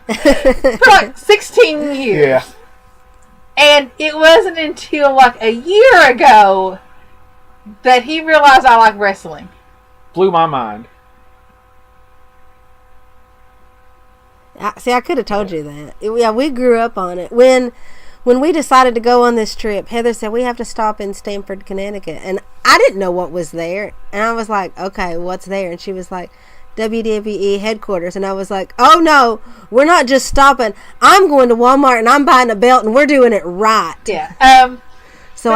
For like 16 years. Yeah. And it wasn't until like a year ago that he realized I like wrestling. Blew my mind. See, I could have told you that. Yeah, we grew up on it. When we decided to go on this trip, Heather said, we have to stop in Stamford, Connecticut. And I didn't know what was there. And I was like, okay, what's there? And she was like, WWE headquarters. And I was like, oh no, we're not just stopping. I'm going to Walmart and I'm buying a belt and we're doing it right. Yeah. So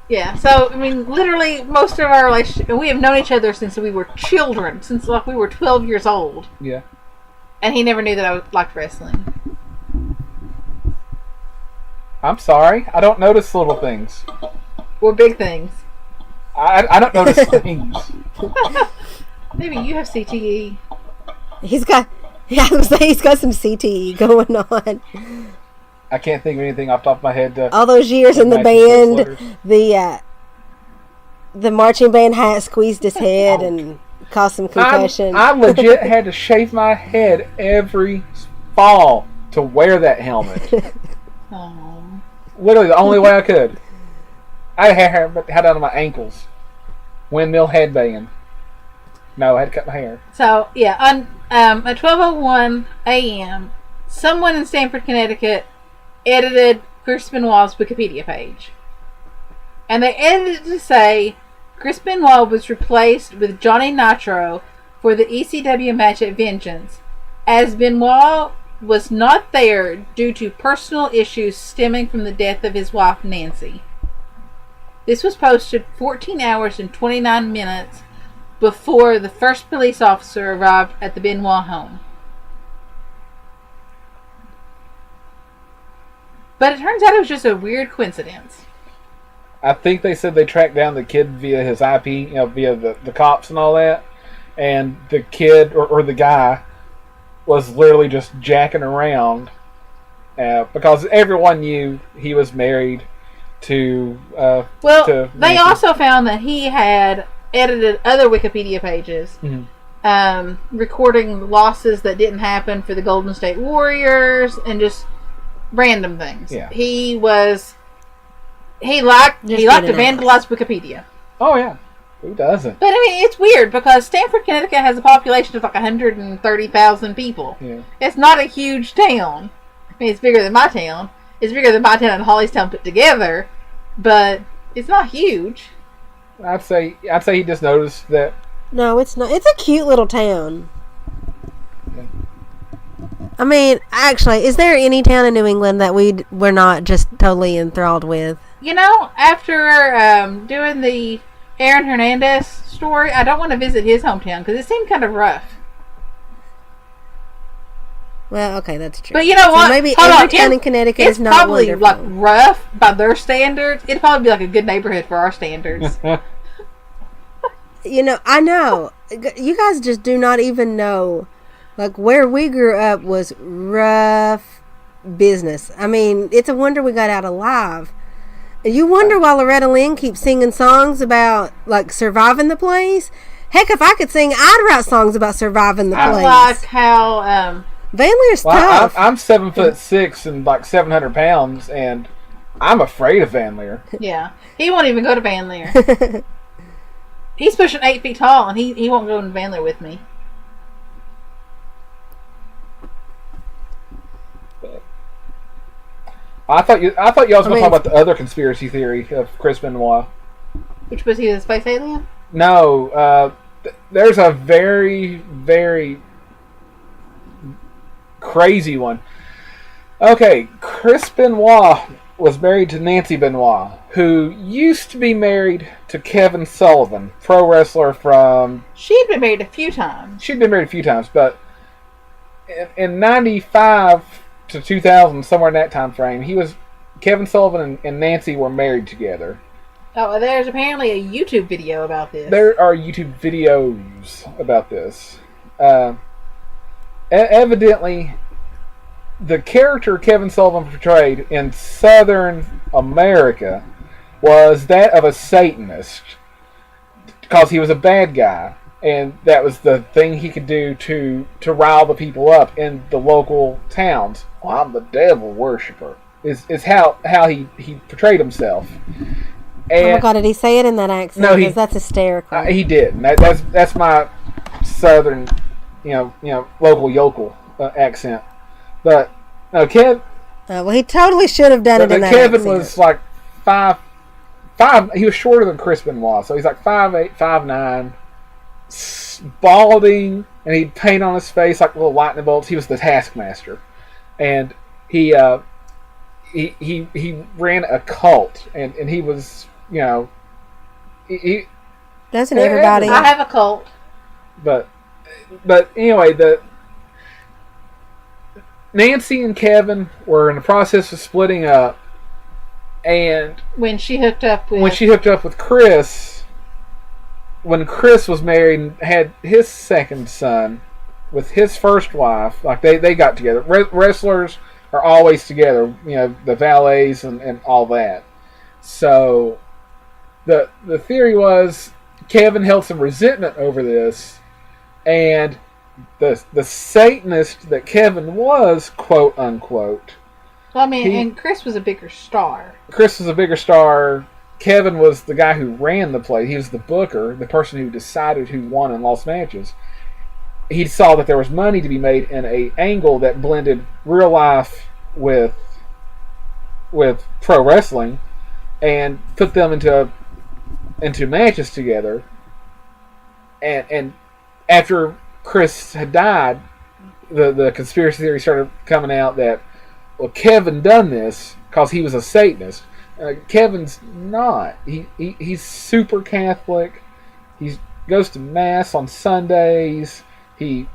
yeah. So, I mean, literally most of our relationship, we have known each other since we were children, since like we were 12 years old. Yeah. And he never knew that I liked wrestling. I'm sorry. I don't notice little things. Or big things. I don't notice things. Maybe you have CTE. He's got some CTE going on. I can't think of anything off the top of my head. All those years in the band, the marching band hat squeezed his head and caused some concussion. I legit had to shave my head every fall to wear that helmet. Literally the only way I could. I had down to my ankles. Windmill headband. No, I had to cut my hair. So, yeah, on at 12:01 a.m., someone in Stamford, Connecticut edited Chris Benoit's Wikipedia page. And they edited it to say Chris Benoit was replaced with Johnny Nitro for the ECW match at Vengeance, as Benoit was not there due to personal issues stemming from the death of his wife, Nancy. This was posted 14 hours and 29 minutes before the first police officer arrived at the Benoit home. But it turns out it was just a weird coincidence. I think they said they tracked down the kid via his IP, via the cops and all that. And the kid, or the guy, was literally just jacking around. Because everyone knew he was married to... they also found that he had edited other Wikipedia pages, recording losses that didn't happen for the Golden State Warriors, and just random things. Yeah. He liked to vandalize Wikipedia. Oh yeah, who doesn't? But I mean, it's weird because Stamford, Connecticut has a population of like 130,000 people. Yeah. It's not a huge town. I mean, it's bigger than my town. It's bigger than my town and Holly's town put together, but it's not huge. I'd say he just noticed that. No, it's not. It's a cute little town. I mean, actually, is there any town in New England that we're not just totally enthralled with? You know, after doing the Aaron Hernandez story, I don't want to visit his hometown because it seemed kind of rough. Well, okay, that's true. But you know what? So maybe every town in Connecticut is not probably wonderful. Like rough by their standards. It'd probably be like a good neighborhood for our standards. You know, I know. You guys just do not even know. Like, where we grew up was rough business. I mean, it's a wonder we got out alive. You wonder why Loretta Lynn keeps singing songs about, like, surviving the place. Heck, if I could sing, I'd write songs about surviving the place. I like how... Van Leer's tough. I'm 7'6" and like 700 pounds, and I'm afraid of Van Leer. Yeah. He won't even go to Van Leer. He's pushing 8 feet tall, and he won't go to Van Leer with me. I thought you was going to talk about the other conspiracy theory of Chris Benoit. Which was he a space alien? No, there's a very, very crazy one. Okay, Chris Benoit was married to Nancy Benoit, who used to be married to Kevin Sullivan, pro wrestler from... She'd been married a few times. She'd been married a few times, but in 95 to 2000, somewhere in that time frame, Kevin Sullivan and Nancy were married together. Oh, there's apparently a YouTube video about this. There are YouTube videos about this. Evidently, the character Kevin Sullivan portrayed in Southern America was that of a Satanist, because he was a bad guy, and that was the thing he could do to rile the people up in the local towns. Well, I'm the devil worshiper is how he portrayed himself. And oh my God, did he say it in that accent? No, because that's hysterical. He did. That's my Southern, local yokel accent. But no, well, he totally should have done it in that Kevin accent. was like 5'5". He was shorter than Chris Benoit, so he's like 5'8", 5'9", balding, and he'd paint on his face like little lightning bolts. He was the Taskmaster, and he ran a cult, and he was, he doesn't everybody? I have a cult. But anyway, Nancy and Kevin were in the process of splitting up, and when she hooked up with Chris, when Chris was married and had his second son with his first wife, like they got together. Wrestlers are always together, the valets and all that. So the theory was Kevin held some resentment over this, and the Satanist that Kevin was, quote unquote. Well, I mean, and Chris was a bigger star. Chris was a bigger star. Kevin was the guy who ran the place. He was the booker, the person who decided who won and lost matches. He saw that there was money to be made in an angle that blended real life with pro wrestling, and put them into matches together. And after Chris had died, the conspiracy theory started coming out that, well, Kevin done this because he was a Satanist. Kevin's not. He's super Catholic. He goes to mass on Sundays. He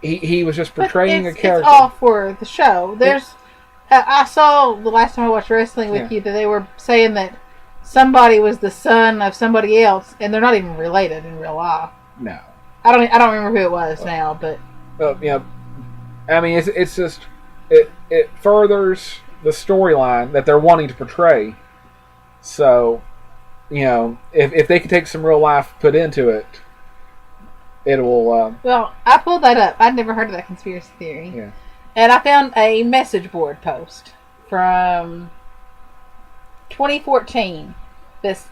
was just portraying a character. It's all for the show. I saw the last time I watched wrestling with you that they were saying that somebody was the son of somebody else, and they're not even related in real life. No, I don't remember who it was now, but I mean, it's just it furthers the storyline that they're wanting to portray. So, if they can take some real life put into it, it will. Well, I pulled that up. I'd never heard of that conspiracy theory. Yeah. And I found a message board post from 2014. It's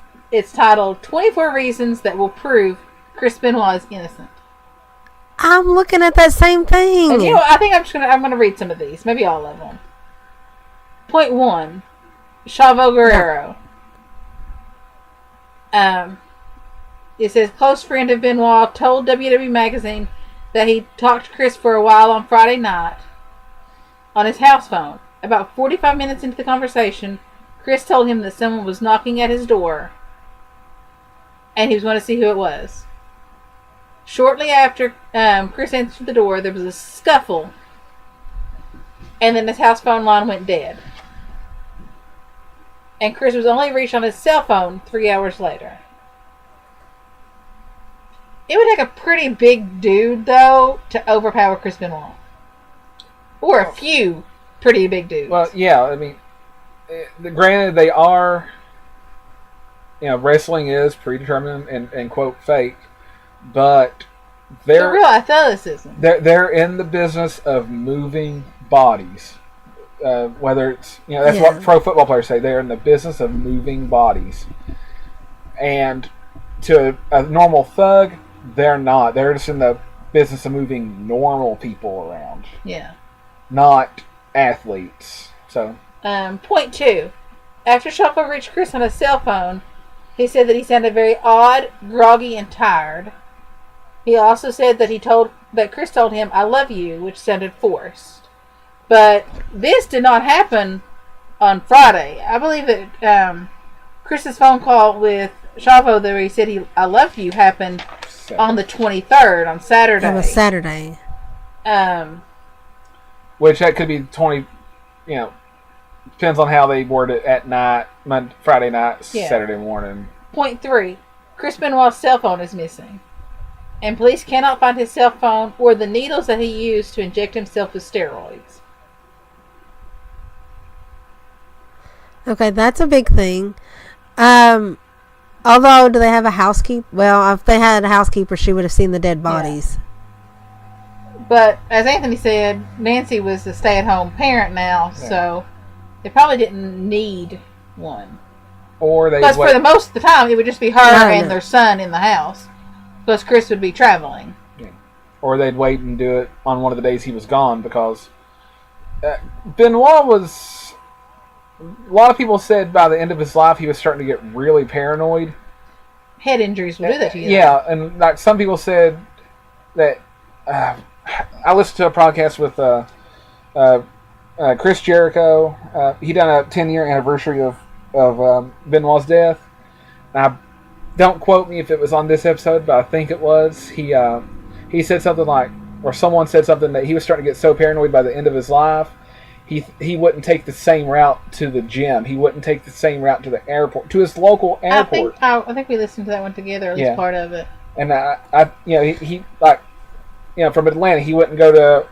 titled 24 Reasons That Will Prove Chris Benoit is Innocent. I'm looking at that same thing. And I think I'm gonna read some of these, maybe all of them. Point 1, Chavo Guerrero. It says, close friend of Benoit told WWE Magazine that he talked to Chris for a while on Friday night. on his house phone. About 45 minutes into the conversation, Chris told him that someone was knocking at his door and he was going to see who it was. Shortly after Chris answered the door, there was a scuffle, and then his house phone line went dead. And Chris was only reached on his cell phone 3 hours later. It would take a pretty big dude, though, to overpower Chris Benoit. Or a few pretty big dudes. Well, yeah, I mean, granted, they are, wrestling is predetermined and quote, fake, but they're real athleticism. They're in the business of moving bodies. Whether it's, that's what pro football players say. They're in the business of moving bodies. And to a normal thug, they're not. They're just in the business of moving normal people around. Yeah. Not athletes. So. Point 2. After Shuffle reached Chris on his cell phone, he said that he sounded very odd, groggy, and tired. He also said that Chris told him, "I love you," which sounded forced. But this did not happen on Friday. I believe that Chris's phone call with Chavo, where he said "I love you," happened on the 23rd, on Saturday. On a Saturday. Which that could be 20, depends on how they word it at night, Friday night, Saturday morning. Point 3. Chris Benoit's cell phone is missing. And police cannot find his cell phone or the needles that he used to inject himself with steroids. Okay, that's a big thing. Although, do they have a housekeeper? Well, if they had a housekeeper, she would have seen the dead bodies. Yeah. But, as Anthony said, Nancy was a stay-at-home parent now, so they probably didn't need one. Or they Because for the most of the time, it would just be her and their son in the house. Because Chris would be traveling. Yeah. Or they'd wait and do it on one of the days he was gone, because Benoit was... A lot of people said by the end of his life he was starting to get really paranoid. Head injuries will do that to you. Yeah, and like some people said that... I listened to a podcast with Chris Jericho. He done a 10-year anniversary of Benoit's death. Now, don't quote me if it was on this episode, but I think it was. He said something like, or someone said something that he was starting to get so paranoid by the end of his life, he wouldn't take the same route to the gym. He wouldn't take the same route to the airport, to his local airport. I think we listened to that one together, at least part of it. And he from Atlanta, he wouldn't go to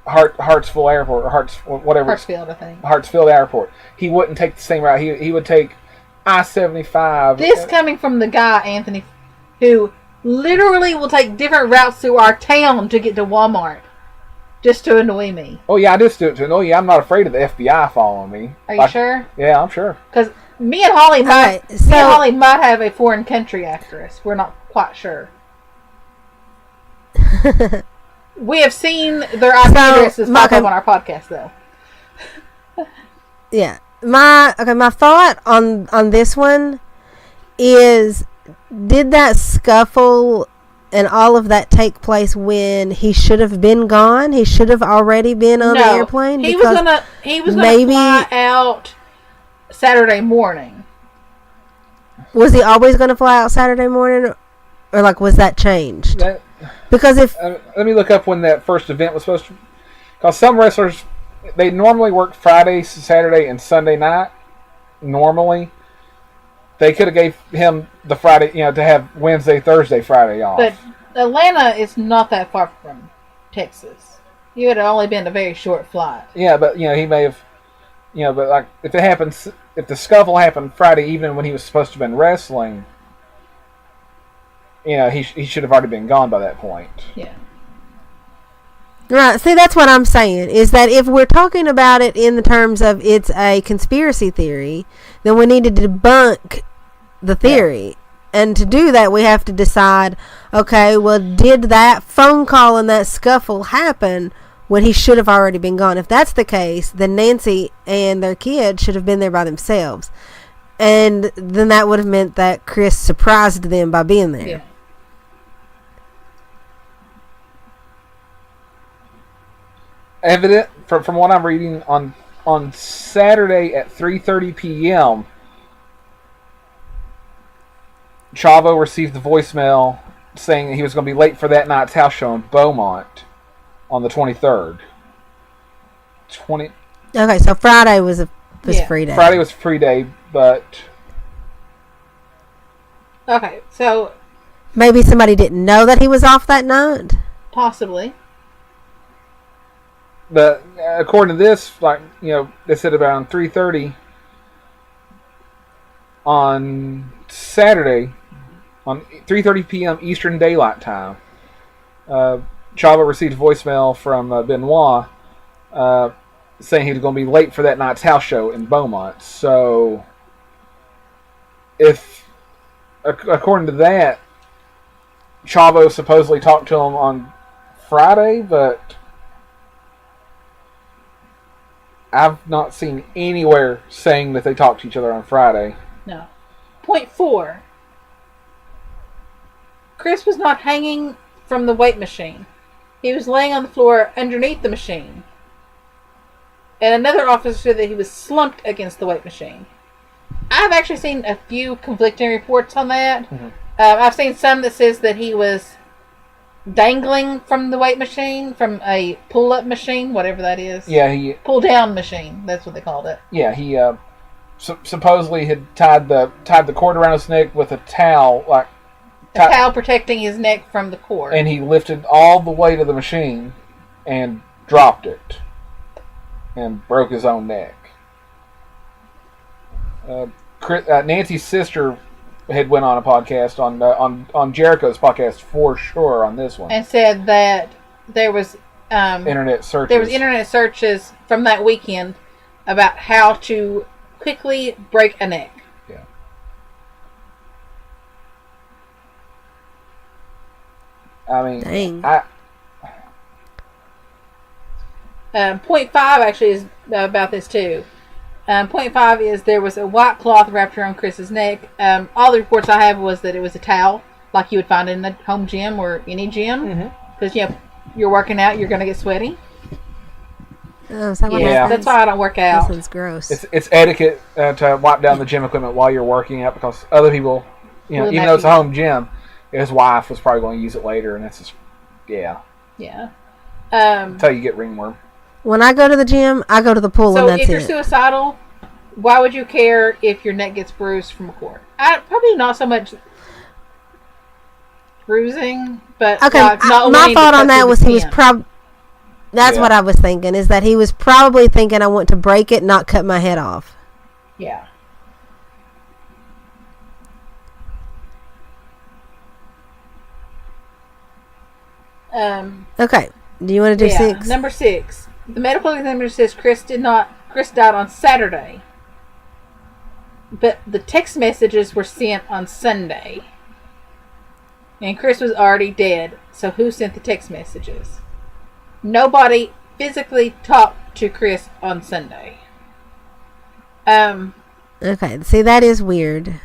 Hartsville Airport or Hartsfield, I think. Hartsfield Airport. He wouldn't take the same route. He would take I-75. This coming from the guy, Anthony, who literally will take different routes through our town to get to Walmart just to annoy me. Oh, yeah, I just do it to annoy you. I'm not afraid of the FBI following me. Are you sure? Yeah, I'm sure. Because me and Holly might have a foreign country after us. We're not quite sure. We have seen their IP addresses pop up on our podcast, though. Yeah. My thought on this one is, did that scuffle and all of that take place when he should have been gone? He should have already been on the airplane? He was gonna fly out Saturday morning. Was he always gonna fly out Saturday morning, or was that changed? Because if let me look up when that first event was supposed to. Because some wrestlers, they normally work Friday, Saturday, and Sunday night. Normally, they could have gave him the Friday, to have Wednesday, Thursday, Friday off. But Atlanta is not that far from Texas. You would have only been a very short flight. Yeah, but he may have, but if it happens, if the scuffle happened Friday evening when he was supposed to have been wrestling, he should have already been gone by that point. Yeah. Right. See, that's what I'm saying, is that if we're talking about it in the terms of it's a conspiracy theory, then we need to debunk the theory. Yeah. And to do that, we have to decide, okay, well, did that phone call and that scuffle happen when he should have already been gone? If that's the case, then Nancy and their kid should have been there by themselves. And then that would have meant that Chris surprised them by being there. Yeah. from what I'm reading, on Saturday at 3:30 p.m., Chavo received the voicemail saying that he was going to be late for that night's house show in Beaumont on the 23rd. Okay, so Friday was free day. Friday was free day, but... Okay, so... Maybe somebody didn't know that he was off that night? Possibly. But according to this, they said around 3:30 on Saturday, on 3:30 p.m. Eastern Daylight Time, Chavo received a voicemail from Benoit saying he was going to be late for that night's house show in Beaumont. So, according to that, Chavo supposedly talked to him on Friday, but I've not seen anywhere saying that they talked to each other on Friday. No. Point 4. Chris was not hanging from the weight machine. He was laying on the floor underneath the machine. And another officer said that he was slumped against the weight machine. I've actually seen a few conflicting reports on that. Mm-hmm. I've seen some that says that he was dangling from the weight machine, from a pull-up machine, whatever that is. Yeah, he... Pull-down machine, that's what they called it. Yeah, he supposedly had tied the cord around his neck with a towel, a towel protecting his neck from the cord. And he lifted all the weight of the machine and dropped it. And broke his own neck. Nancy's sister had went on a podcast on Jericho's podcast for sure on this one, and said that there was internet searches. There was internet searches from that weekend about how to quickly break a neck. Yeah. I mean, dang. Point 5 actually is about this too. Point 5 is there was a white cloth wrapped around Chris's neck. All the reports I have was that it was a towel, like you would find in the home gym or any gym. Because you're working out, you're going to get sweaty. Oh, so that's why I don't work out. This one's gross. It's etiquette to wipe down the gym equipment while you're working out, because other people, even though it's a home gym, his wife was probably going to use it later, and that's just, yeah. Until you get ringworm. When I go to the gym, I go to the pool, and that's it. So if you're suicidal, why would you care if your neck gets bruised from a cord? Probably not so much bruising, but okay. My thought on that was he was probably. That's what I was thinking. Is that he was probably thinking, I want to break it, not cut my head off. Yeah. Okay. Do you want to do 6? Number 6. The medical examiner says Chris died on Saturday. But the text messages were sent on Sunday. And Chris was already dead. So who sent the text messages? Nobody physically talked to Chris on Sunday. Okay. See, that is weird.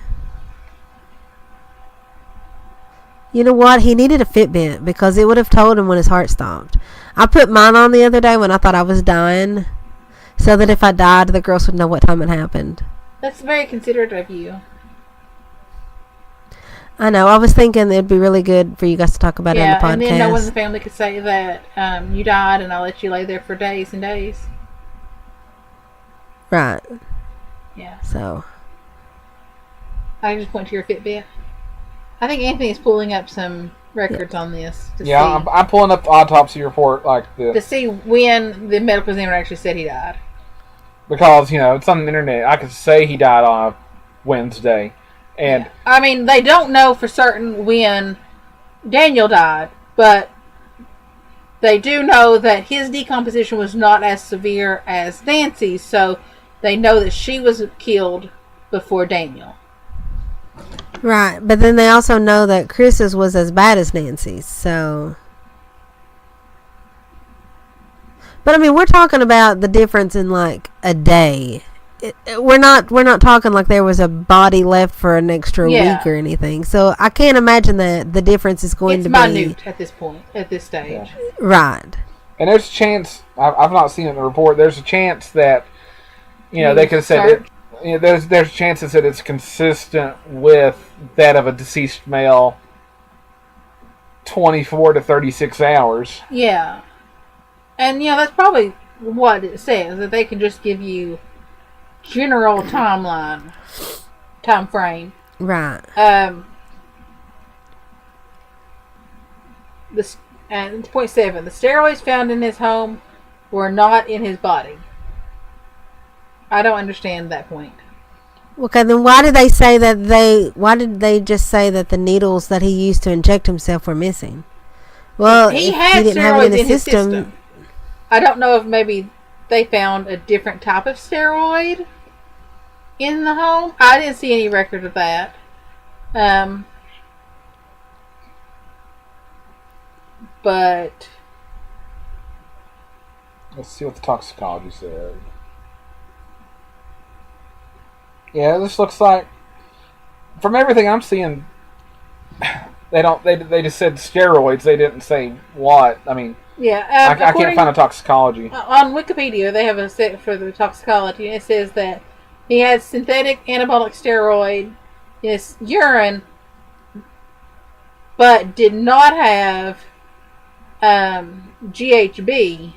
You know what? He needed a Fitbit because it would have told him when his heart stopped. I put mine on the other day when I thought I was dying, so that if I died, the girls would know what time it happened. That's very considerate of you. I know. I was thinking it'd be really good for you guys to talk about it on the podcast. And then no one in the family could say that you died and I'll let you lay there for days and days. Right. Yeah. So. I just point to your Fitbit. I think Anthony's pulling up some records on this. I'm pulling up the autopsy report to see when the medical examiner actually said he died. Because, it's on the internet. I could say he died on a Wednesday. And I mean, they don't know for certain when Daniel died, but they do know that his decomposition was not as severe as Nancy's, so they know that she was killed before Daniel. Right, but then they also know that Chris's was as bad as Nancy's, so. But I mean, we're talking about the difference in a day. We're not talking like there was a body left for an extra week or anything. So I can't imagine that the difference is going to be minute at this point, at this stage. Right. And there's a chance, I've not seen it in the report, there's a chance that, they could have said, there's chances that it's consistent with that of a deceased male 24 to 36 hours. Yeah. And, that's probably what it says, that they can just give you general time frame. Right. And point 7, the steroids found in his home were not in his body. I don't understand that point. Okay, then why did they just say that the needles that he used to inject himself were missing? Well, he had didn't steroids have it in his system. I don't know if maybe they found a different type of steroid in the home. I didn't see any record of that. But let's see what the toxicology said. Yeah, this looks like, from everything I'm seeing, they just said steroids. They didn't say what. I mean, yeah, I can't find a toxicology. On Wikipedia, they have a set for the toxicology, and it says that he had synthetic anabolic steroid in his urine, but did not have GHB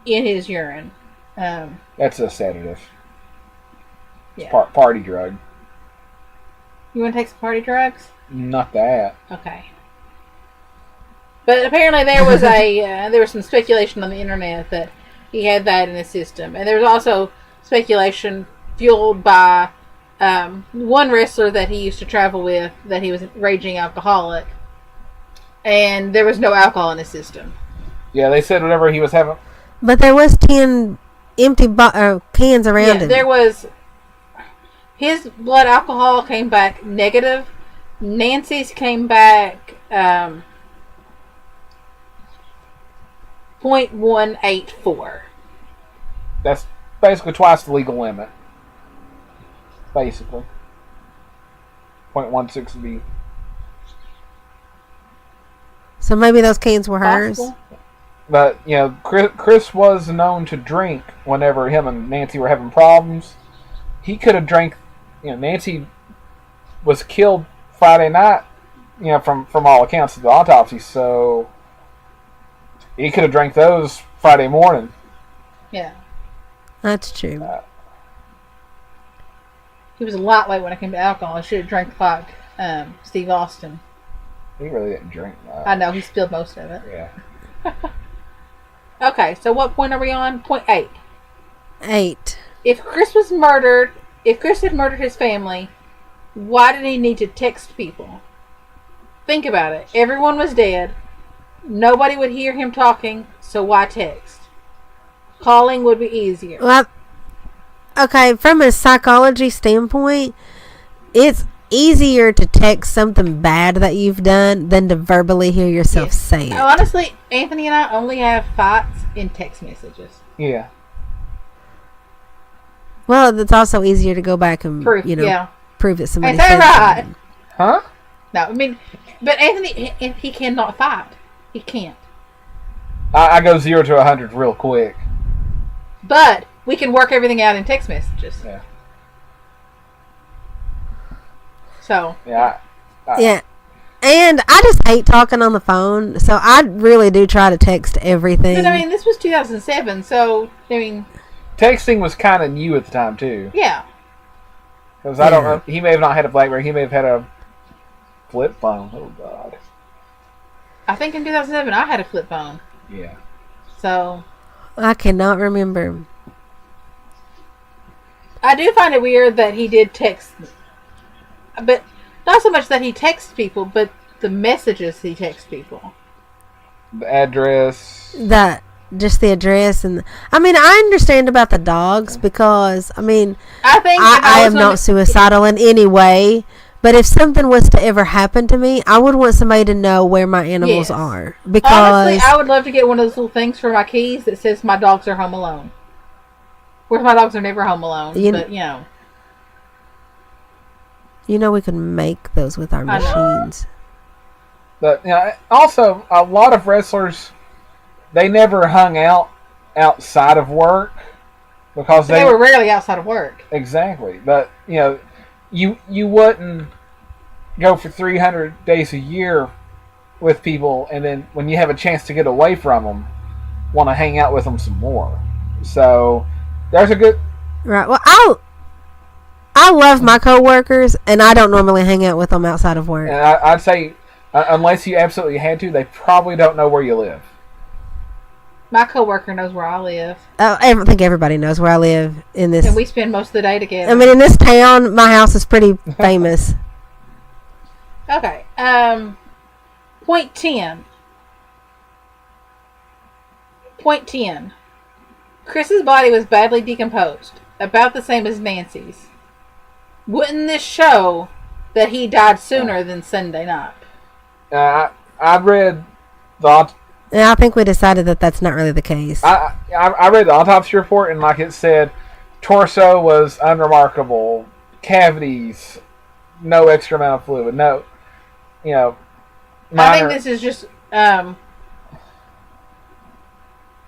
in his urine. That's a sedative. Yeah. It's party drug. You want to take some party drugs? Not that. Okay. But apparently there was there was some speculation on the internet that he had that in his system, and there was also speculation fueled by one wrestler that he used to travel with, that he was a raging alcoholic, and there was no alcohol in his system. Yeah, they said whatever he was having. But there was 10 empty cans around him. There was. His blood alcohol came back negative. Nancy's came back 0.184. That's basically twice the legal limit. Basically. 0.16B. So maybe those cans were hers. But, Chris was known to drink whenever him and Nancy were having problems. He could have drank, Nancy was killed Friday night, from all accounts of the autopsy, so he could have drank those Friday morning. Yeah. That's true. He was a lot late when it came to alcohol. I should have drank like Steve Austin. He really didn't drink much. I know, he spilled most of it. Yeah. Okay, so what point are we on? Point 8. 8. If Chris had murdered his family, why did he need to text people? Think about it. Everyone was dead. Nobody would hear him talking, so why text? Calling would be easier. Well, okay, from a psychology standpoint, it's easier to text something bad that you've done than to verbally hear yourself say it. Honestly, Anthony and I only have fights in text messages. Yeah. Well, it's also easier to go back and prove that somebody Is that said right? something. Huh? No, I mean, but Anthony, he cannot fight. He can't. I go 0 to 100 real quick. But we can work everything out in text messages. Yeah. So. Yeah. Yeah. And I just hate talking on the phone, so I really do try to text everything. But I mean, this was 2007, so, I mean. Texting was kind of new at the time, too. Yeah. Because I don't know. He may have not had a BlackBerry. He may have had a flip phone. Oh, God. I think in 2007 I had a flip phone. Yeah. So. I cannot remember. I do find it weird that he did text. But not so much that he texts people, but the messages he texts people. The address. Just the address. And I mean, I understand about the dogs because, I mean, I am not suicidal in any way. But if something was to ever happen to me, I would want somebody to know where my animals are. Because honestly, I would love to get one of those little things for my keys that says my dogs are home alone. Whereas my dogs are never home alone. But, You know we could make those with our machines. But also a lot of wrestlers, they never hung out outside of work because They were rarely outside of work. Exactly, but you wouldn't go for 300 days a year with people, and then when you have a chance to get away from them, want to hang out with them some more. So there's a good right. Well, I love my coworkers, and I don't normally hang out with them outside of work. And I'd say, unless you absolutely had to, they probably don't know where you live. My coworker knows where I live. I think everybody knows where I live in this. And we spend most of the day together. I mean, in this town, my house is pretty famous. Okay. Point 10. Point 10. Chris's body was badly decomposed, about the same as Nancy's. Wouldn't this show that he died sooner than Sunday night? I read the... Yeah, I think we decided that that's not really the case. I read the autopsy report, and like it said, torso was unremarkable, cavities, no extra amount of fluid, no, minor. I think this is just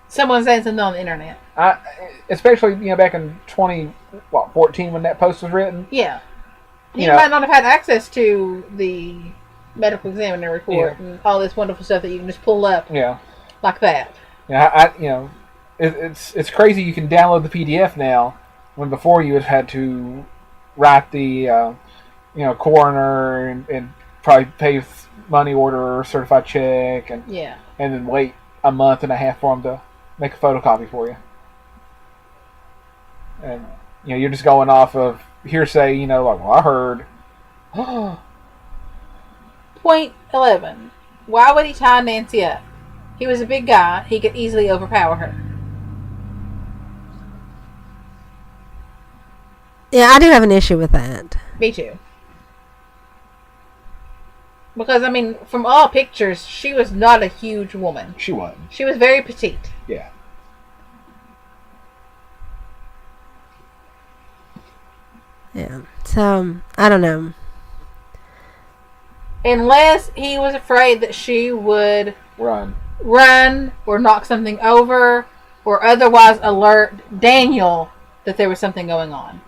someone saying something on the internet. Especially back in 2014 when that post was written. Yeah, you might not have had access to the medical examiner report and all this wonderful stuff that you can just pull up. Yeah, like that. Yeah, it's crazy. You can download the PDF now, when before you would have had to write the coroner and probably pay money order or certified check and then wait a month and a half for them to make a photocopy for you. And you're just going off of hearsay. Like, well, I heard. Point 11. Why would he tie Nancy up? He was a big guy. He could easily overpower her. Yeah, I do have an issue with that. Me too. Because, I mean, from all pictures, she was not a huge woman. She wasn't. She was very petite. Yeah. Yeah. So, I don't know. Unless he was afraid that she would run or knock something over or otherwise alert Daniel that there was something going on.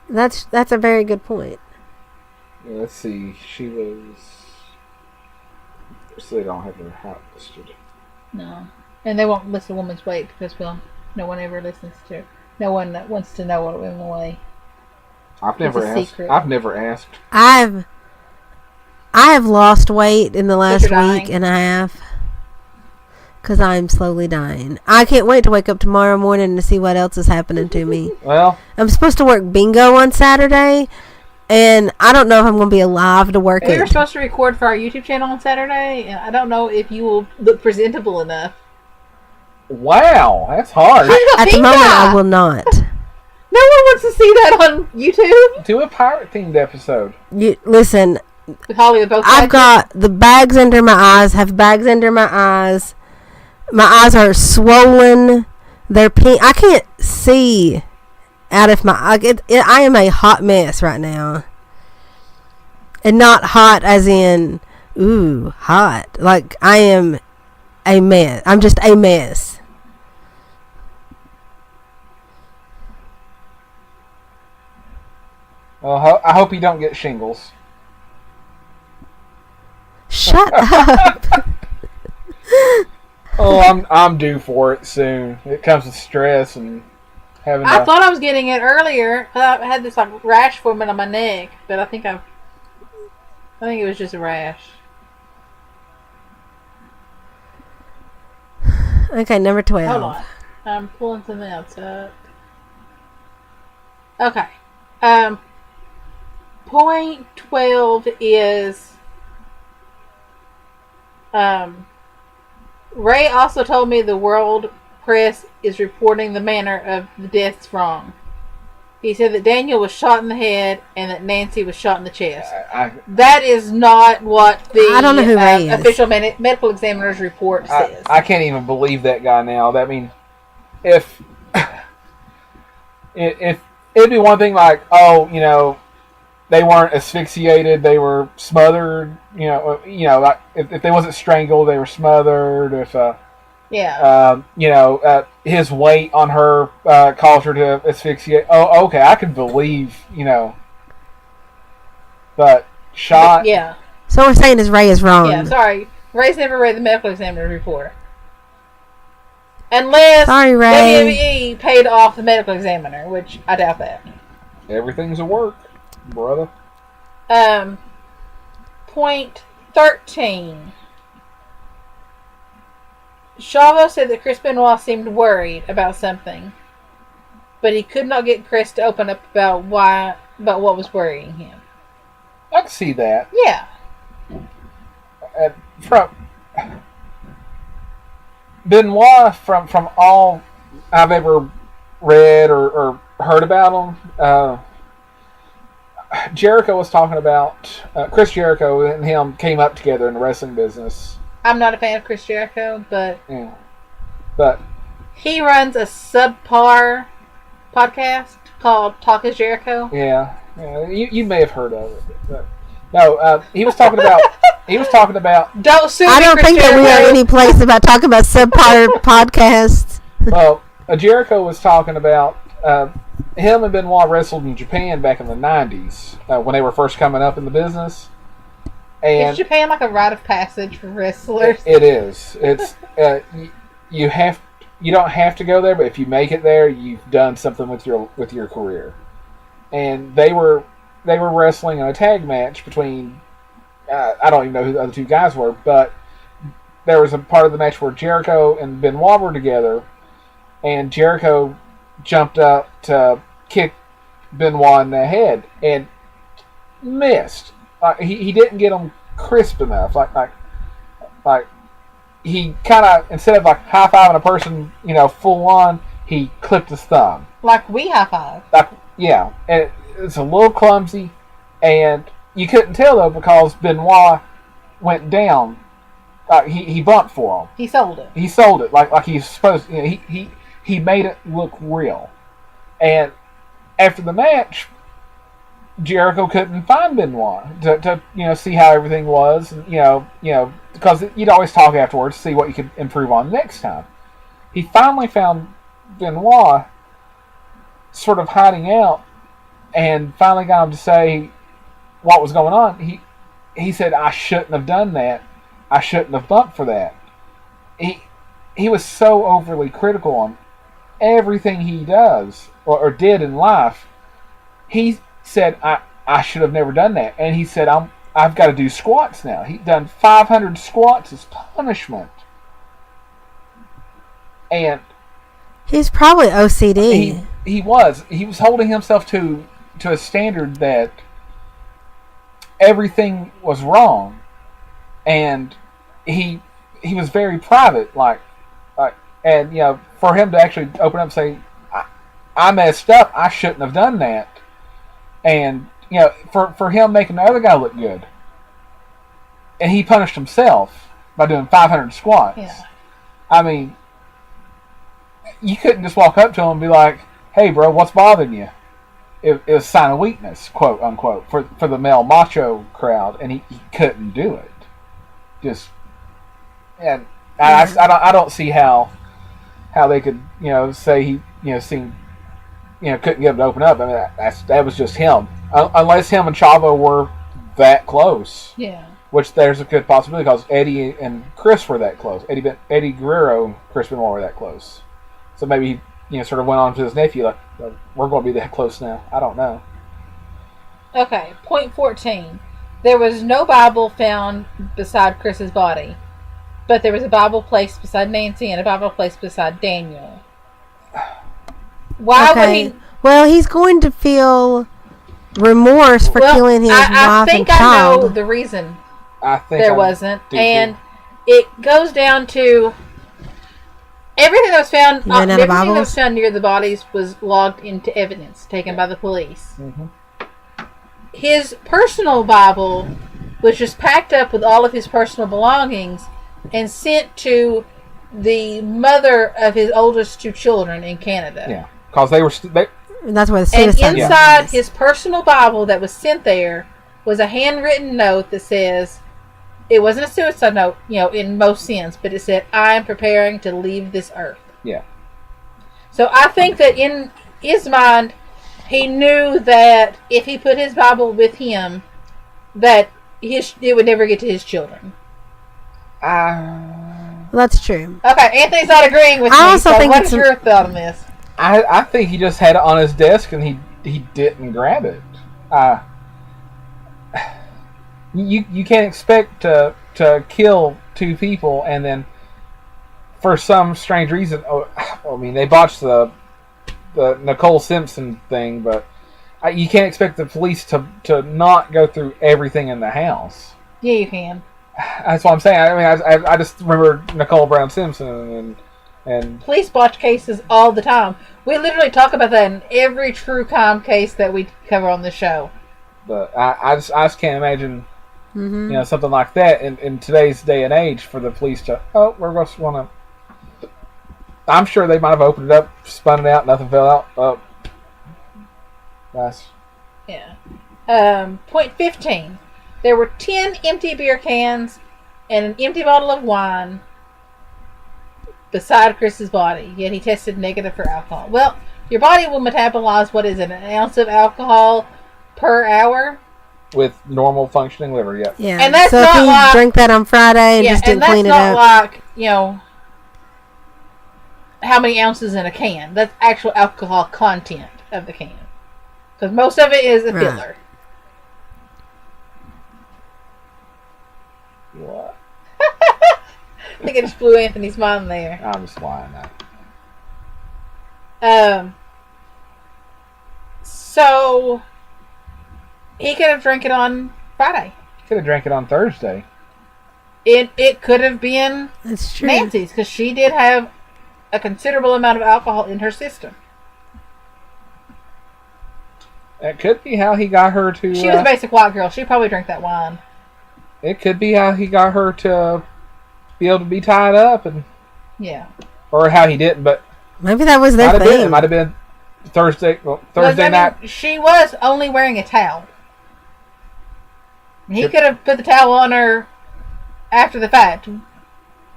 That's a very good point. Yeah, let's see. She was... So they don't have her height listed. No. And they won't list a woman's weight because, well, no one ever listens to... No one wants to know what a woman weighs. I've never asked. I have lost weight in the last week and a half because I'm slowly dying. I can't wait to wake up tomorrow morning to see what else is happening to me. Well, I'm supposed to work bingo on Saturday, and I don't know if I'm going to be alive to work it. We were supposed to record for our YouTube channel on Saturday, and I don't know if you will look presentable enough. Wow, that's hard. At the moment, I will not. No one wants to see that on YouTube. Do a pirate themed episode. Listen, with Holly with both I've got the bags under my eyes. Have bags under my eyes. My eyes are swollen. They're pink. I can't see out of my. I am a hot mess right now, and not hot as in hot. Like I am a mess. I'm just a mess. Well, I hope you don't get shingles. Shut up. Oh, I'm due for it soon. It comes with stress and having. I thought I was getting it earlier. I had this like rash forming on my neck, but I think it was just a rash. Okay, number 12. Hold on, I'm pulling something else up. Okay. Point 12 is Ray also told me the world press is reporting the manner of the deaths wrong. He said that Daniel was shot in the head and that Nancy was shot in the chest. That is not what the I don't know who Ray is. Official medical examiner's report says. I can't even believe that guy now. I mean, if it'd be one thing like, they weren't asphyxiated; they were smothered. Like if they wasn't strangled, they were smothered. If his weight on her caused her to asphyxiate. Oh, okay, I can believe. But shot. Yeah. So we're saying is Ray is wrong. Yeah, sorry. Ray's never read the medical examiner report. Unless sorry, Ray. WWE paid off the medical examiner, which I doubt that. Everything's a work, brother. Point 13. Chavo said that Chris Benoit seemed worried about something, but he could not get Chris to open up about what was worrying him. I can see that. Yeah. From Benoit, from all I've ever read or heard about him, Jericho was talking about Chris Jericho and him came up together in the wrestling business. I'm not a fan of Chris Jericho, but he runs a subpar podcast called Talk is Jericho. Yeah, you may have heard of it. But no, he was talking about. Don't sue me, I don't Chris think Jericho. that we are any place about talking about subpar podcasts. Well, Jericho was talking about him and Benoit wrestled in Japan back in the 90s when they were first coming up in the business. And is Japan like a rite of passage for wrestlers? It is. It's you don't have to go there, but if you make it there, you've done something with your career. And they were wrestling in a tag match between I don't even know who the other two guys were, but there was a part of the match where Jericho and Benoit were together, and Jericho jumped up to kick Benoit in the head and missed. He didn't get him crisp enough. Like he kind of, instead of like high fiving a person, full on, he clipped his thumb. Like we high five. Yeah, and it's a little clumsy, and you couldn't tell though because Benoit went down. He bumped for him. He sold it. He sold it like he's supposed to. He made it look real. And after the match, Jericho couldn't find Benoit to see how everything was, because you'd always talk afterwards to see what you could improve on next time. He finally found Benoit sort of hiding out, and finally got him to say what was going on. He said, "I shouldn't have done that. I shouldn't have bumped for that." He was so overly critical on everything he does or did in life. He said, I should have never done that. And he said, I've got to do squats now. He'd done 500 squats as punishment. And he's probably OCD. He was holding himself to a standard that everything was wrong. And he was very private, and for him to actually open up and say, I messed up, I shouldn't have done that. And, for him making the other guy look good. And he punished himself by doing 500 squats. Yeah. I mean, you couldn't just walk up to him and be like, hey, bro, what's bothering you? It was a sign of weakness, quote, unquote, for the male macho crowd. And he couldn't do it. And I don't see how they could, say he, seemed, couldn't get him to open up. I mean, that was just him. Unless him and Chavo were that close. Yeah. Which there's a good possibility because Eddie and Chris were that close. Eddie Guerrero and Chris Benoit were that close. So maybe he, sort of went on to his nephew like, we're going to be that close now. I don't know. Okay, point 14. There was no Bible found beside Chris's body, but there was a Bible placed beside Nancy and a Bible placed beside Daniel. Why would he? Well, he's going to feel remorse for killing his wife and child. I think I know the reason there wasn't. And it goes down to everything that was found. Everything that was found near the bodies was logged into evidence taken by the police. Mm-hmm. His personal Bible was just packed up with all of his personal belongings and sent to the mother of his oldest two children in Canada. Yeah, because That's where the And suicide inside is. his personal Bible that was sent there was a handwritten note that says, it wasn't a suicide note, in most sense, but it said, I am preparing to leave this earth. Yeah. So I think that in his mind, he knew that if he put his Bible with him, that it would never get to his children. That's true. Okay, Anthony's not agreeing with me. also think what's your thought on this? I think he just had it on his desk and he didn't grab it. You can't expect to kill two people and then, for some strange reason, they botched the Nicole Simpson thing, but you can't expect the police to not go through everything in the house. Yeah, you can. That's what I'm saying. I just remember Nicole Brown Simpson and police botch cases all the time. We literally talk about that in every true crime case that we cover on the show. But I just can't imagine, something like that in today's day and age for the police to, we're going to want to. I'm sure they might have opened it up, spun it out, nothing fell out. Oh, nice. Yeah. Point 15. There were 10 empty beer cans and an empty bottle of wine beside Chris's body, yet he tested negative for alcohol. Well, your body will metabolize, what is it, an ounce of alcohol per hour? With normal functioning liver, yeah. Yeah. And that's so not if he like, drank that on Friday and just didn't clean it up. And that's not like, how many ounces in a can. That's actual alcohol content of the can. Because most of it is a filler. What? I think I just blew Anthony's mind there. I'm just lying now. So he could have drank it on Friday. Could have drank it on Thursday. It could have been That's true. Nancy's, because she did have a considerable amount of alcohol in her system. It could be how he got her to. She was a basic white girl. She probably drank that wine. It could be how he got her to be able to be tied up, or how he didn't. But maybe that was their thing. It might have been Thursday. Well, Thursday night. She was only wearing a towel. He could have put the towel on her after the fact.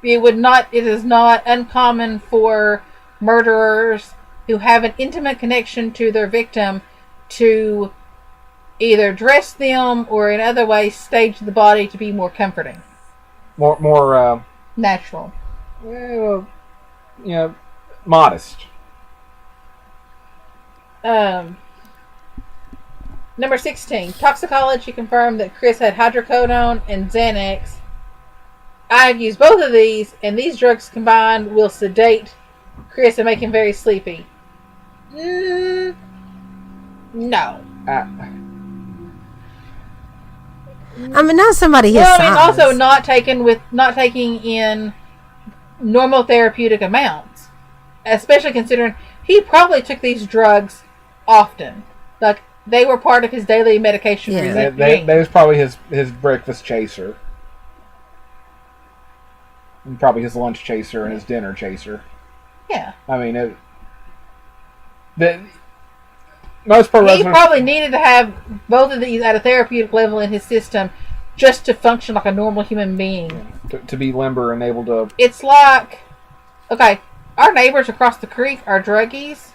It is not uncommon for murderers who have an intimate connection to their victim to either dress them or in other ways stage the body to be more comforting. More natural. Well, modest. Number 16. Toxicology confirmed that Chris had hydrocodone and Xanax. I have used both of these, and these drugs combined will sedate Chris and make him very sleepy. No. not somebody his size. Also not taking in normal therapeutic amounts, especially considering he probably took these drugs often. Like they were part of his daily medication. Yeah, that was probably his breakfast chaser, and probably his lunch chaser and his dinner chaser. Yeah, I mean, most pro wrestlers, he probably needed to have both of these at a therapeutic level in his system just to function like a normal human being. To be limber and able to. It's like, okay, our neighbors across the creek are druggies,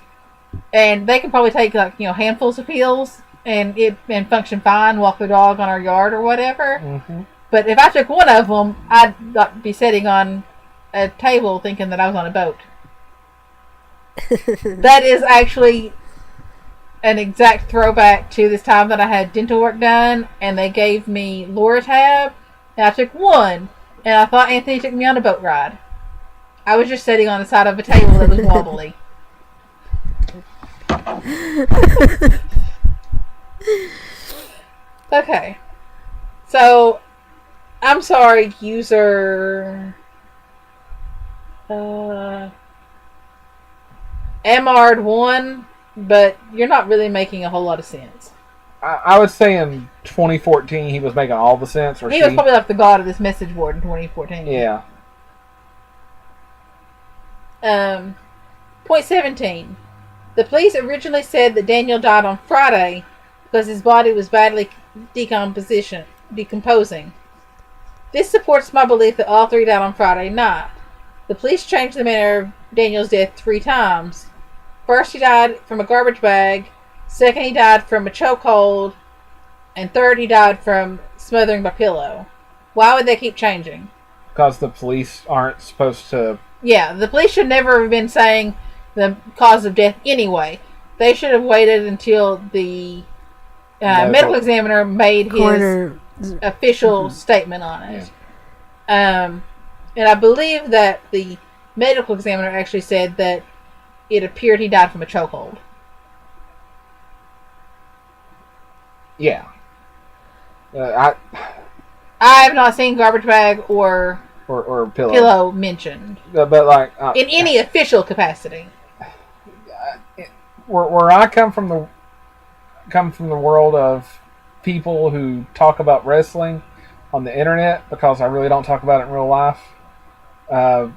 and they can probably take handfuls of pills and function fine, walk their dog on our yard or whatever. Mm-hmm. But if I took one of them, I'd be sitting on a table thinking that I was on a boat. That is actually an exact throwback to this time that I had dental work done, and they gave me Loratab, and I took one, and I thought Anthony took me on a boat ride. I was just sitting on the side of a table that was wobbly. Okay. So, I'm sorry, user Amard1, but you're not really making a whole lot of sense. I would say in 2014 he was making all the sense. He was probably like the god of this message board in 2014. Yeah. Point 17. The police originally said that Daniel died on Friday because his body was badly decomposing. This supports my belief that all three died on Friday night. The police changed the manner of Daniel's death 3 times. First, he died from a garbage bag. Second, he died from a chokehold. And third, he died from smothering by pillow. Why would they keep changing? Because the police aren't supposed to... Yeah, the police should never have been saying the cause of death anyway. They should have waited until the medical examiner made his official statement on it. Yeah. And I believe that the medical examiner actually said that it appeared he died from a chokehold. Yeah. I have not seen garbage bag or pillow mentioned. But like in any official capacity. Where I come from the world of people who talk about wrestling on the internet, because I really don't talk about it in real life. Because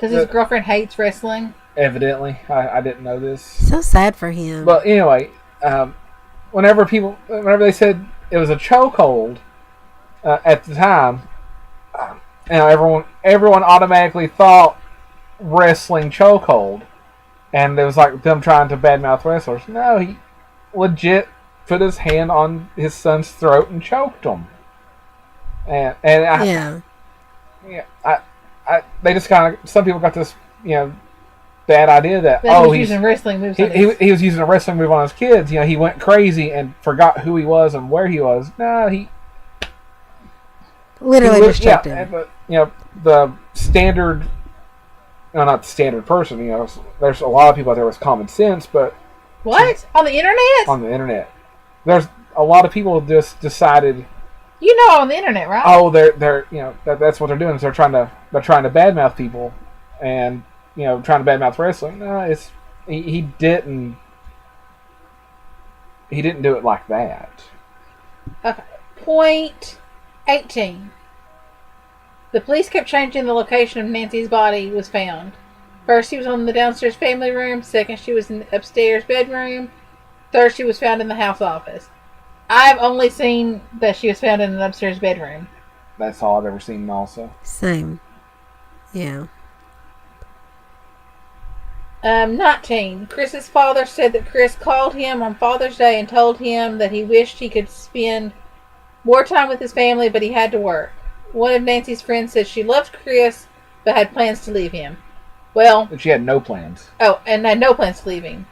his girlfriend hates wrestling. Evidently, I didn't know this. So sad for him. But anyway, whenever they said it was a chokehold at the time, everyone automatically thought wrestling chokehold, and it was like them trying to badmouth wrestlers. No, he legit put his hand on his son's throat and choked him. They just kind of, some people got this, bad idea that he's using wrestling moves. He was using a wrestling move on his kids. He went crazy and forgot who he was and where he was. No, he literally just choked him. But, the standard, not the standard person. There's a lot of people out there with common sense, but what on the internet? On the internet, there's a lot of people just decided. On the internet, right? Oh, they're that's what they're doing. Is they're trying to badmouth people, and trying to badmouth wrestling. No, he didn't do it like that. Okay. Point 18. The police kept changing the location of Nancy's body was found. First, she was on the downstairs family room. Second, she was in the upstairs bedroom. Third, she was found in the house office. I've only seen that she was found in an upstairs bedroom. That's all I've ever seen also. Same. Yeah. 19. Chris's father said that Chris called him on Father's Day and told him that he wished he could spend more time with his family, but he had to work. One of Nancy's friends said she loved Chris, but had plans to leave him. Well... But she had no plans. Oh, and had no plans to leave him.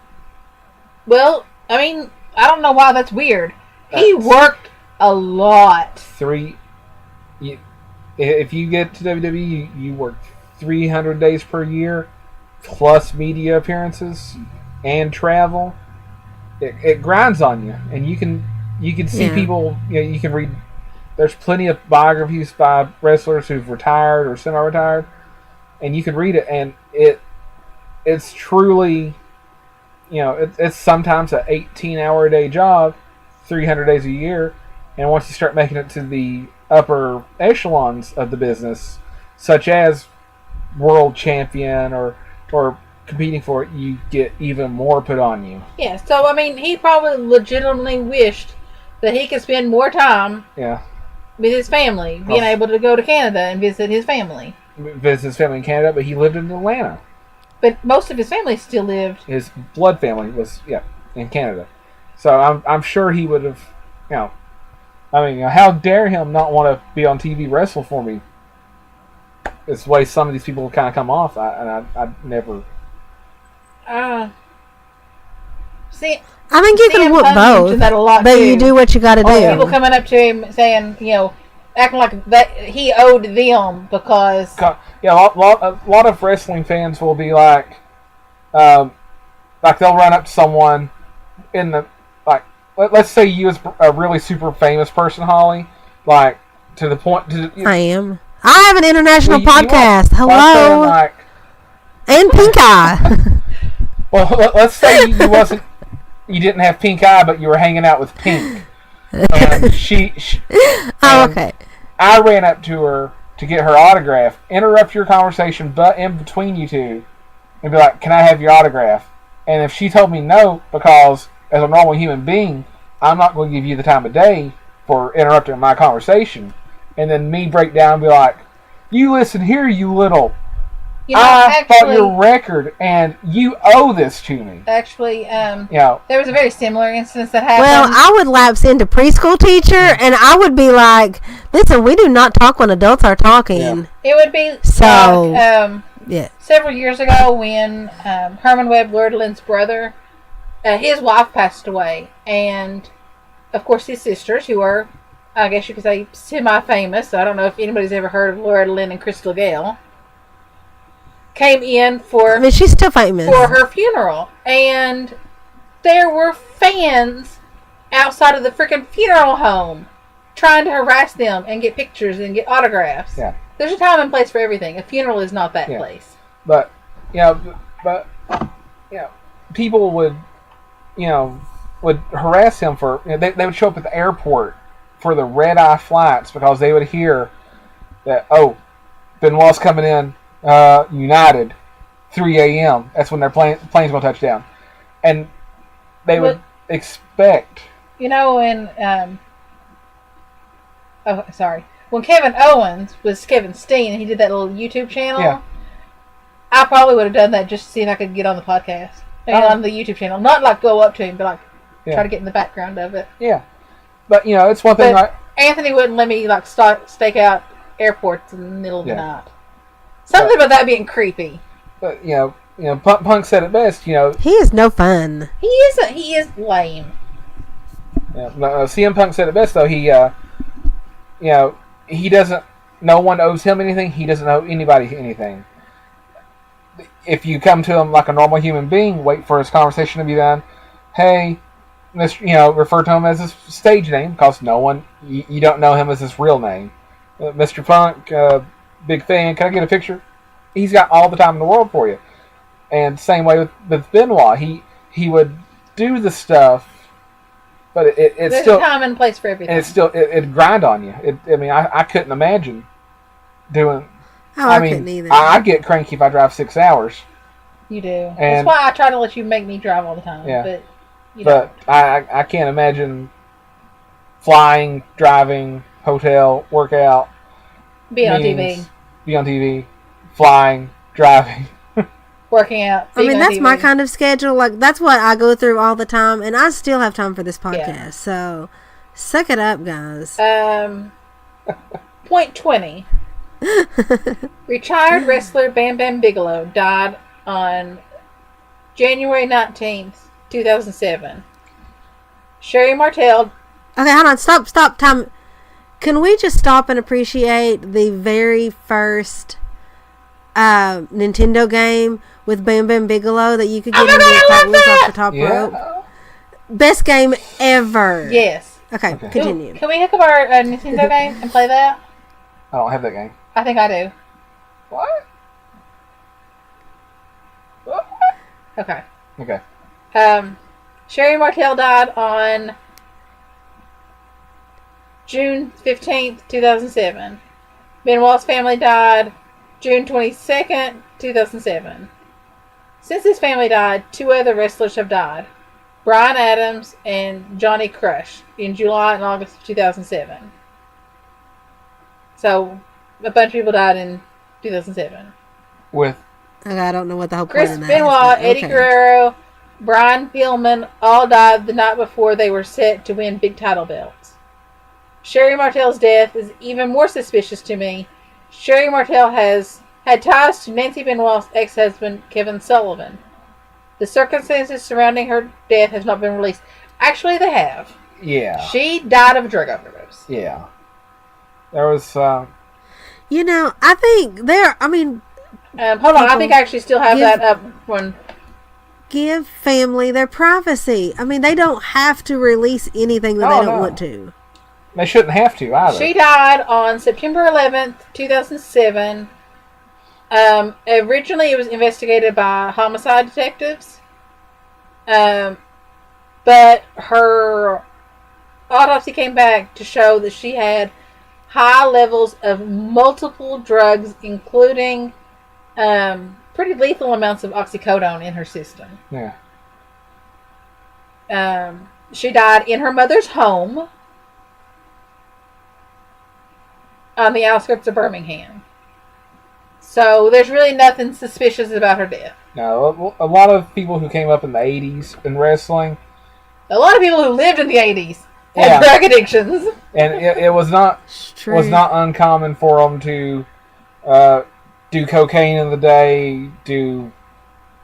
Well, I mean, I don't know why that's weird. He worked a lot. If you get to WWE, you work 300 days per year, plus media appearances and travel. It grinds on you, and you can see people. You can read. There's plenty of biographies by wrestlers who've retired or semi-retired, and you can read it, and it's truly, it's sometimes an 18-hour-a-day job, 300 days a year, and once you start making it to the upper echelons of the business, such as world champion or competing for it, you get even more put on you. Yeah, so I mean, he probably legitimately wished that he could spend more time with his family, being able to go to Canada and visit his family. Visit his family in Canada, but he lived in Atlanta. But most of his family still lived. His blood family was in Canada, so I'm sure he would have. I mean, how dare him not want to be on TV wrestle for me? It's the way some of these people kind of come off. I never. See, I think you can whoop both, but you do what you got to do. People coming up to him saying, acting like that he owed them because. Yeah, a lot of wrestling fans will be like they'll run up to someone in the let's say you was a really super famous person, Holly, to the point. I am. I have an international podcast. Hello. And pink eye. Well, let's say you didn't have pink eye, but you were hanging out with Pink. And she okay. I ran up to her to get her autograph, interrupt your conversation, butt in between you two, and be like, "Can I have your autograph?" And if she told me no, because as a normal human being, I'm not going to give you the time of day for interrupting my conversation, and then me break down and be like, you listen here, you little... I bought your record, and you owe this to me. Actually, there was a very similar instance that happened. Well, I would lapse into preschool teacher, and I would be like, listen, we do not talk when adults are talking. Yeah. It would be several years ago when Herman Webb Lurdelin's brother, his wife passed away, and of course his sisters, who are, I guess you could say, semi-famous. So I don't know if anybody's ever heard of Lurdelin and Crystal Gale. Came in for... I mean, she's still famous. For her funeral. And there were fans outside of the freaking funeral home trying to harass them and get pictures and get autographs. Yeah. There's a time and place for everything. A funeral is not that place. But, people would harass him for... they would show up at the airport for the red-eye flights because they would hear that, Benoit's coming in United, 3 a.m. That's when their plane's going to touch down. And they would expect... when... when Kevin Owens was Kevin Steen and he did that little YouTube channel, I probably would have done that just to see if I could get on the podcast. On the YouTube channel. Not like go up to him, but try to get in the background of it. Yeah. But, it's one thing like... Anthony wouldn't let me stake out airports in the middle of the night. Something about that being creepy. But, Punk said it best, He is no fun. He is lame. Yeah, CM Punk said it best, though. He doesn't... No one owes him anything. He doesn't owe anybody anything. If you come to him like a normal human being, wait for his conversation to be done. Hey, refer to him as his stage name, because no one... You don't know him as his real name. Mr. Punk... big fan, can I get a picture? He's got all the time in the world for you. And same way with Benoit. He would do the stuff, but it's There's still... a time and place for everything. And it's still... It'd grind on you. I couldn't imagine doing... I couldn't either. I get cranky if I drive 6 hours. You do. That's why I try to let you make me drive all the time. Yeah. But I can't imagine flying, driving, hotel, workout... Be on TV, flying, driving, working out. I mean, that's my kind of schedule. Like, that's what I go through all the time, and I still have time for this podcast. Yeah. So, suck it up, guys. Point 20. Retired wrestler Bam Bigelow died on January 19th, 2007. Sherry Martel. Okay, hold on. Stop. Time. Can we just stop and appreciate the very first Nintendo game with Bam Bigelow that you could get into off the top rope? Best game ever. Yes. Okay, continue. Can we hook up our Nintendo game and play that? I don't have that game. I think I do. What? Okay. Okay. Sherry Martel died on June 15th, 2007. Benoit's family died June 22nd, 2007. Since his family died, 2 other wrestlers have died. Brian Adams and Johnny Crush in July and August of 2007. So, a bunch of people died in 2007. Okay, I don't know what the whole Chris point of that Benoit, is, Eddie Guerrero, Brian Pillman all died the night before they were set to win big title belts. Sherry Martel's death is even more suspicious to me. Sherry Martel has had ties to Nancy Benoit's ex-husband, Kevin Sullivan. The circumstances surrounding her death have not been released. Actually, they have. Yeah. She died of a drug overdose. Yeah. There was... I think there... I mean... hold on, I think I actually still have that up one. Give family their privacy. I mean, they don't have to release anything that they don't want to. They shouldn't have to, either. She died on September 11th, 2007. Originally, it was investigated by homicide detectives. But her autopsy came back to show that she had high levels of multiple drugs, including pretty lethal amounts of oxycodone in her system. Yeah. She died in her mother's home on the outskirts of Birmingham. So there's really nothing suspicious about her death. No, a lot of people who came up in the 80s in wrestling. A lot of people who lived in the 80s had drug addictions. And it was not uncommon for them to do cocaine in the day, do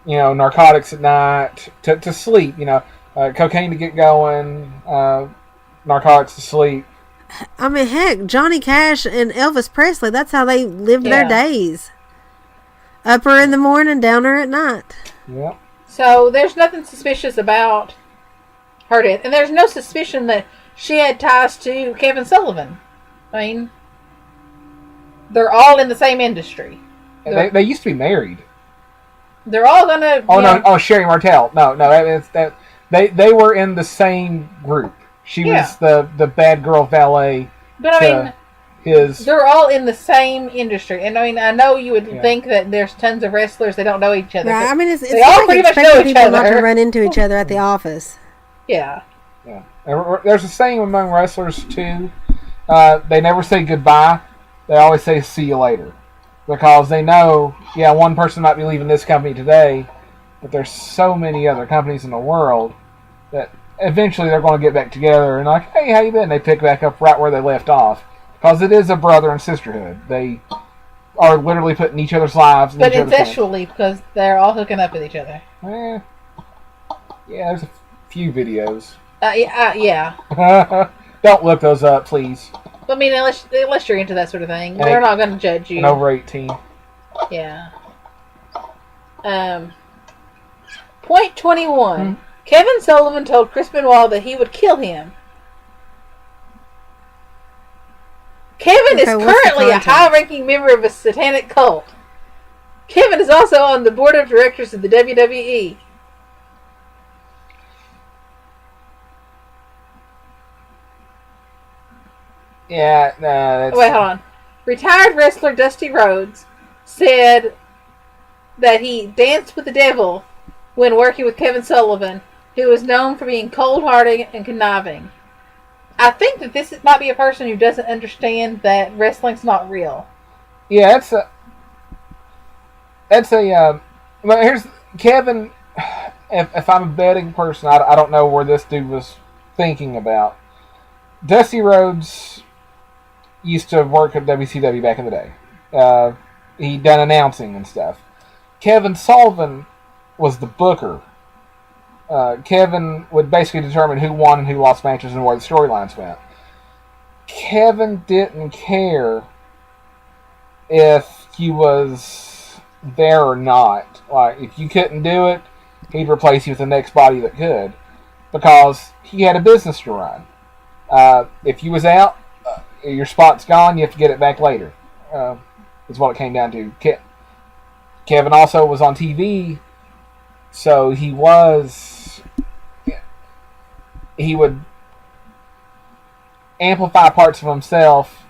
narcotics at night, to sleep. Cocaine to get going, narcotics to sleep. I mean, heck, Johnny Cash and Elvis Presley, that's how they lived their days. Upper in the morning, downer at night. Yep. So there's nothing suspicious about her death. And there's no suspicion that she had ties to Kevin Sullivan. I mean, they're all in the same industry. They used to be married. They're all gonna... Oh, Sherry Martel. No, they were in the same group. She was the bad girl valet. But I mean... They're all in the same industry, and I mean, I know you would think that there's tons of wrestlers that don't know each other. Right, I mean, it's they all like pretty much know each other. Not to run into each other at the office. Yeah. Yeah. There's a saying among wrestlers too. They never say goodbye. They always say see you later, because they know, one person might be leaving this company today, but there's so many other companies in the world that eventually they're going to get back together and like, hey, how you been? They pick back up right where they left off. Because it is a brother and sisterhood. They are literally putting each other's lives in each other's hands. But incestually, because they're all hooking up with each other. Yeah, there's a few videos. Yeah. Don't look those up, please. I mean, unless you're into that sort of thing. We're not going to judge you. And over 18. Yeah. Point 21. Kevin Sullivan told Chris Benoit that he would kill him. Kevin is currently a high-ranking member of a satanic cult. Kevin is also on the board of directors of the WWE. Yeah, no, that's... Wait, hold on. Retired wrestler Dusty Rhodes said that he danced with the devil when working with Kevin Sullivan, who is known for being cold-hearted and conniving. I think that this might be a person who doesn't understand that wrestling's not real. Yeah, well, here's Kevin. If I'm a betting person, I don't know where this dude was thinking about. Dusty Rhodes used to work at WCW back in the day. He done announcing and stuff. Kevin Sullivan was the booker. Kevin would basically determine who won and who lost matches and where the storylines went. Kevin didn't care if he was there or not. Like, if you couldn't do it, he'd replace you with the next body that could, because he had a business to run. If you was out, your spot's gone, you have to get it back later. Is what it came down to. Kevin also was on TV, so he would amplify parts of himself,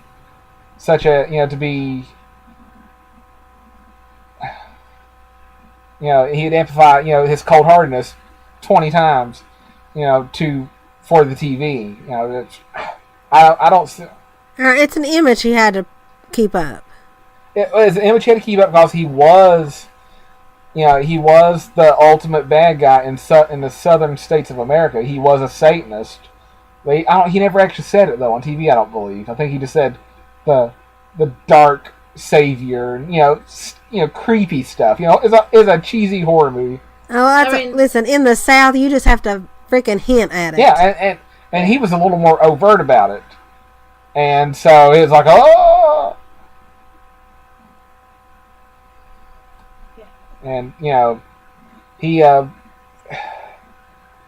such a, to be, he'd amplify, his cold-heartedness 20 times, for the TV. I don't. It's an image he had to keep up. It was an image he had to keep up because he was, he was the ultimate bad guy in the southern states of America. He was a Satanist. He never actually said it though on TV. I don't believe. I think he just said the dark savior, creepy stuff. It's a cheesy horror movie. Oh, listen. In the South, you just have to freaking hint at it. Yeah, and he was a little more overt about it, and so it was like, oh. And he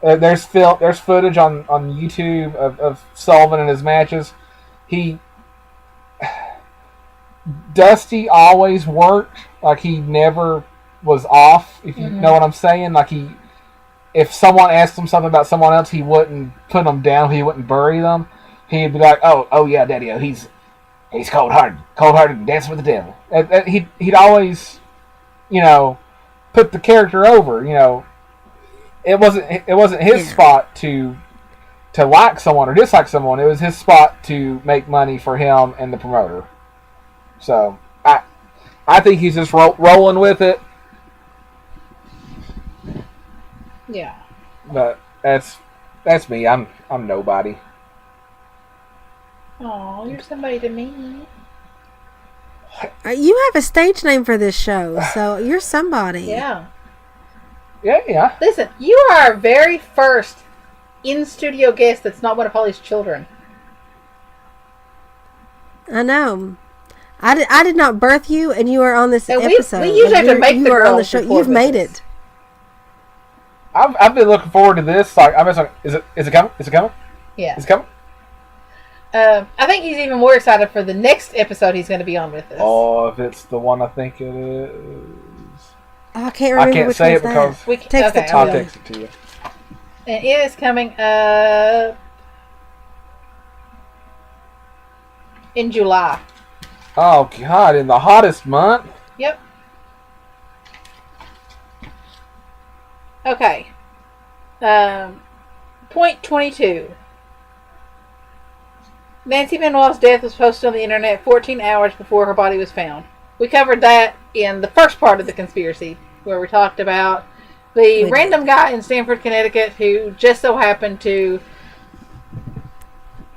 there's footage on YouTube of Sullivan and his matches. Dusty always worked, like he never was off, if you know what I'm saying. Like if someone asked him something about someone else, he wouldn't put them down, he wouldn't bury them. He'd be like, oh yeah, Daddy-o, he's cold-hearted and dancing with the devil. He'd always, put the character over, it wasn't his spot to like someone or dislike someone. It was his spot to make money for him and the promoter. So I think he's just rolling with it. Yeah. But that's me. I'm nobody. Oh, you're somebody to me. You have a stage name for this show, so you're somebody. Yeah. Yeah. Listen, you are our very first in-studio guest that's not one of Holly's children. I know. I did not birth you, and you are on this episode. We usually have to make the girls on the show. You've made it. I've been looking forward to this. Like, I've been like, is it coming? Is it coming? Yeah. Is it coming? I think he's even more excited for the next episode he's going to be on with us. Oh, if it's the one I think it is. Oh, I can't remember. I can't say it because I'll text it to you. And it is coming up in July. Oh God! In the hottest month. Yep. Okay. Point 22. Nancy Benoit's death was posted on the internet 14 hours before her body was found. We covered that in the first part of the conspiracy, where we talked about the random guy in Stamford, Connecticut, who just so happened to...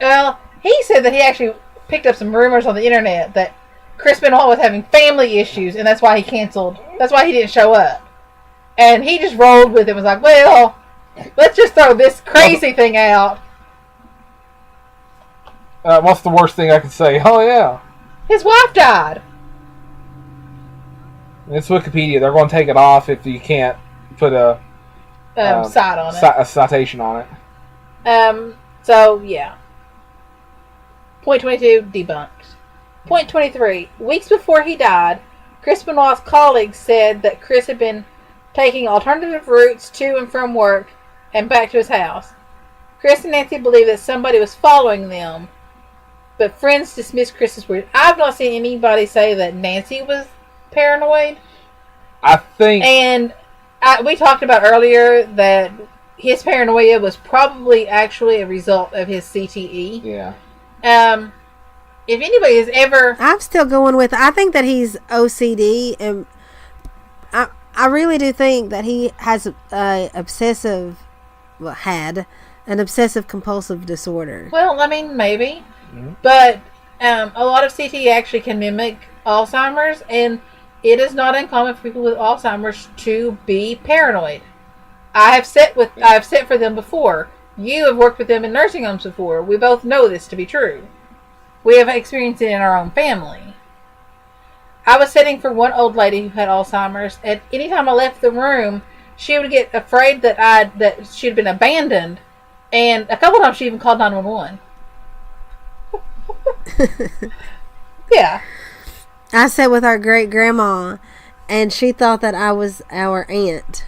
Well, he said that he actually picked up some rumors on the internet that Chris Benoit was having family issues, and that's why he canceled. That's why he didn't show up. And he just rolled with it and was like, well, let's just throw this crazy thing out. What's the worst thing I could say? Oh, yeah. His wife died. It's Wikipedia. They're going to take it off if you can't put a cite on it. A citation on it. So, yeah. Point 22, debunked. Point 23. Weeks before he died, Chris Benoit's colleagues said that Chris had been taking alternative routes to and from work and back to his house. Chris and Nancy believe that somebody was following them, but friends dismissed Chris's word. I've not seen anybody say that Nancy was paranoid. I think... And we talked about earlier that his paranoia was probably actually a result of his CTE. Yeah. If anybody has ever... I'm still going with... I think that he's OCD, and I really do think that he has had an obsessive compulsive disorder. Well, I mean, maybe. Mm-hmm. But a lot of CTE actually can mimic Alzheimer's, and it is not uncommon for people with Alzheimer's to be paranoid. I have sat for them before. You have worked with them in nursing homes before. We both know this to be true. We have experienced it in our own family. I was sitting for one old lady who had Alzheimer's, and anytime I left the room, she would get afraid that she'd been abandoned, and a couple times she even called 911. Yeah. I sat with our great grandma, and she thought that I was our aunt.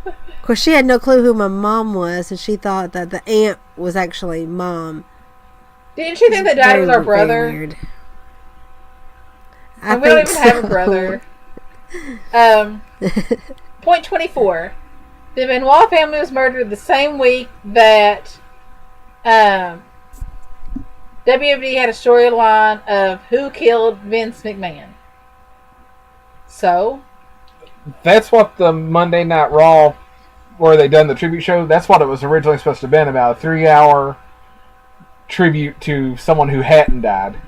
Of course, she had no clue who my mom was, and she thought that the aunt was actually mom. Didn't she think that Dad was our brother? Weird. We don't even have a brother. Point 24. The Benoit family was murdered the same week that WWE had a storyline of who killed Vince McMahon. So? That's what the Monday Night Raw, where they done the tribute show, that's what it was originally supposed to have been about. A 3-hour tribute to someone who hadn't died.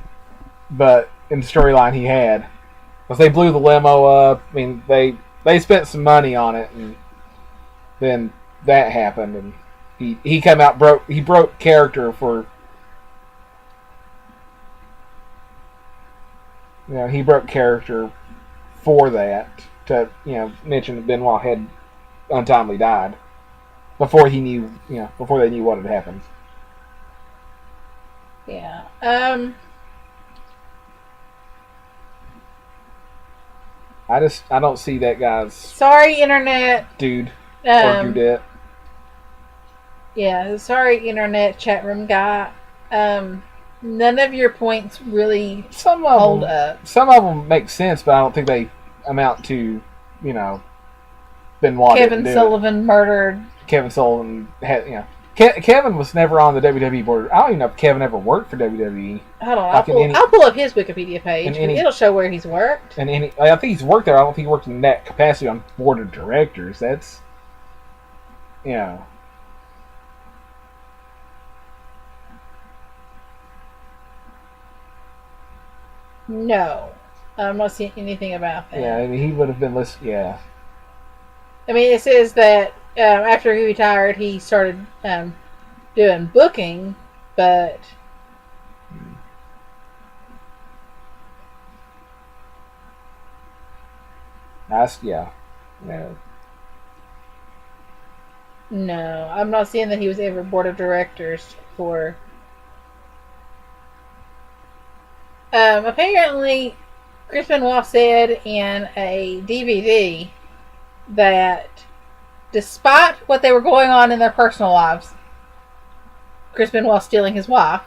But in the storyline he had. Because they blew the limo up. I mean, they spent some money on it, and then that happened, and he came out broke character for... You know, he broke character for that to, mention that Benoit had untimely died before he knew, before they knew what had happened. Yeah. I don't see that guy's... Sorry, Internet. Dude. Or dudette. Yeah, sorry, Internet chat room guy. None of your points really hold up. Some of them make sense, but I don't think they amount to, Benoit Kevin didn't do Sullivan murdered. Kevin Sullivan had, Kevin was never on the WWE board. I don't even know if Kevin ever worked for WWE. Hold on, Like I'll pull up his Wikipedia page. It'll show where he's worked. And I think he's worked there. I don't think he worked in that capacity on board of directors. That's, No, I'm not seeing anything about that. Yeah, I mean, he would have been listed. Yeah. I mean, it says that after he retired, he started doing booking, but Yeah. no, I'm not seeing that he was ever board of directors for. Apparently, Chris Benoit said in a DVD that despite what they were going on in their personal lives, Chris Benoit stealing his wife,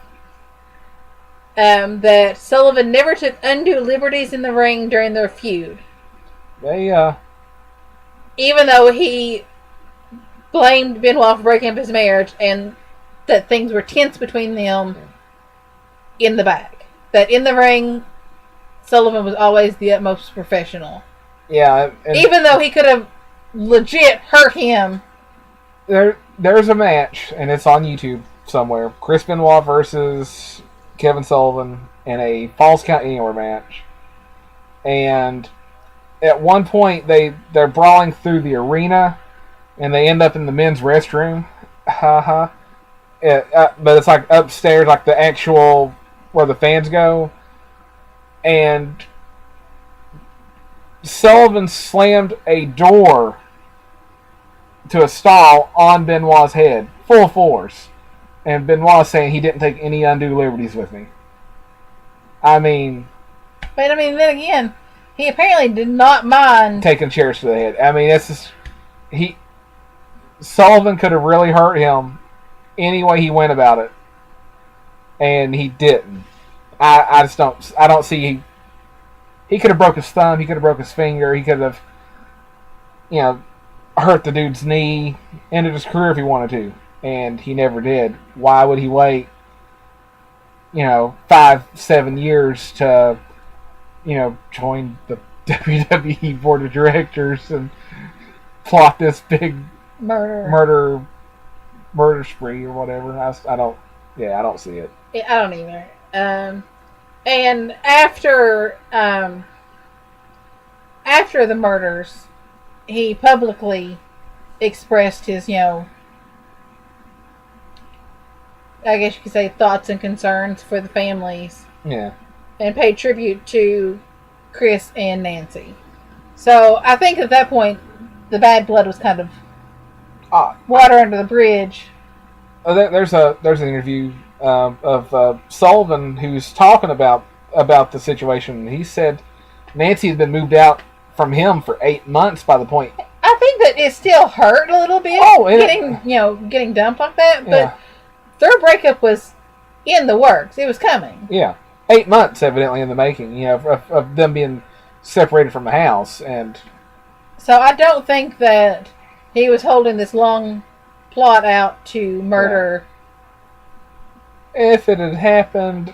that Sullivan never took undue liberties in the ring during their feud. Even though he blamed Benoit for breaking up his marriage and that things were tense between them in the back. That in the ring, Sullivan was always the utmost professional. Yeah. Even though he could have legit hurt him. There's a match, and it's on YouTube somewhere. Chris Benoit versus Kevin Sullivan in a Falls Count Anywhere match. And at one point, they're brawling through the arena, and they end up in the men's restroom. Haha. But it's like upstairs, like the actual where the fans go. And Sullivan slammed a door to a stall on Benoit's head, full force. And Benoit saying he didn't take any undue liberties with me. I mean... But I mean, then again, he apparently did not mind... taking chairs to the head. I mean, it's just... Sullivan could have really hurt him any way he went about it. And he didn't. I just don't... I don't see... He could have broke his thumb. He could have broke his finger. He could have, hurt the dude's knee. Ended his career if he wanted to. And he never did. Why would he wait, 5-7 years to, join the WWE board of directors and plot this big murder spree or whatever? I don't see it. Yeah, I don't either. And after the murders, he publicly expressed his, I guess you could say, thoughts and concerns for the families. Yeah. And paid tribute to Chris and Nancy. So I think at that point, the bad blood was kind of water under the bridge. There's an interview of Sullivan who's talking about the situation. He said Nancy had been moved out from him for 8 months by the point. I think that it still hurt a little bit. Getting dumped like that, but their breakup was in the works. It was coming. Yeah, 8 months evidently in the making. Of them being separated from the house, and so I don't think that he was holding this long plot out to murder. Yeah. If it had happened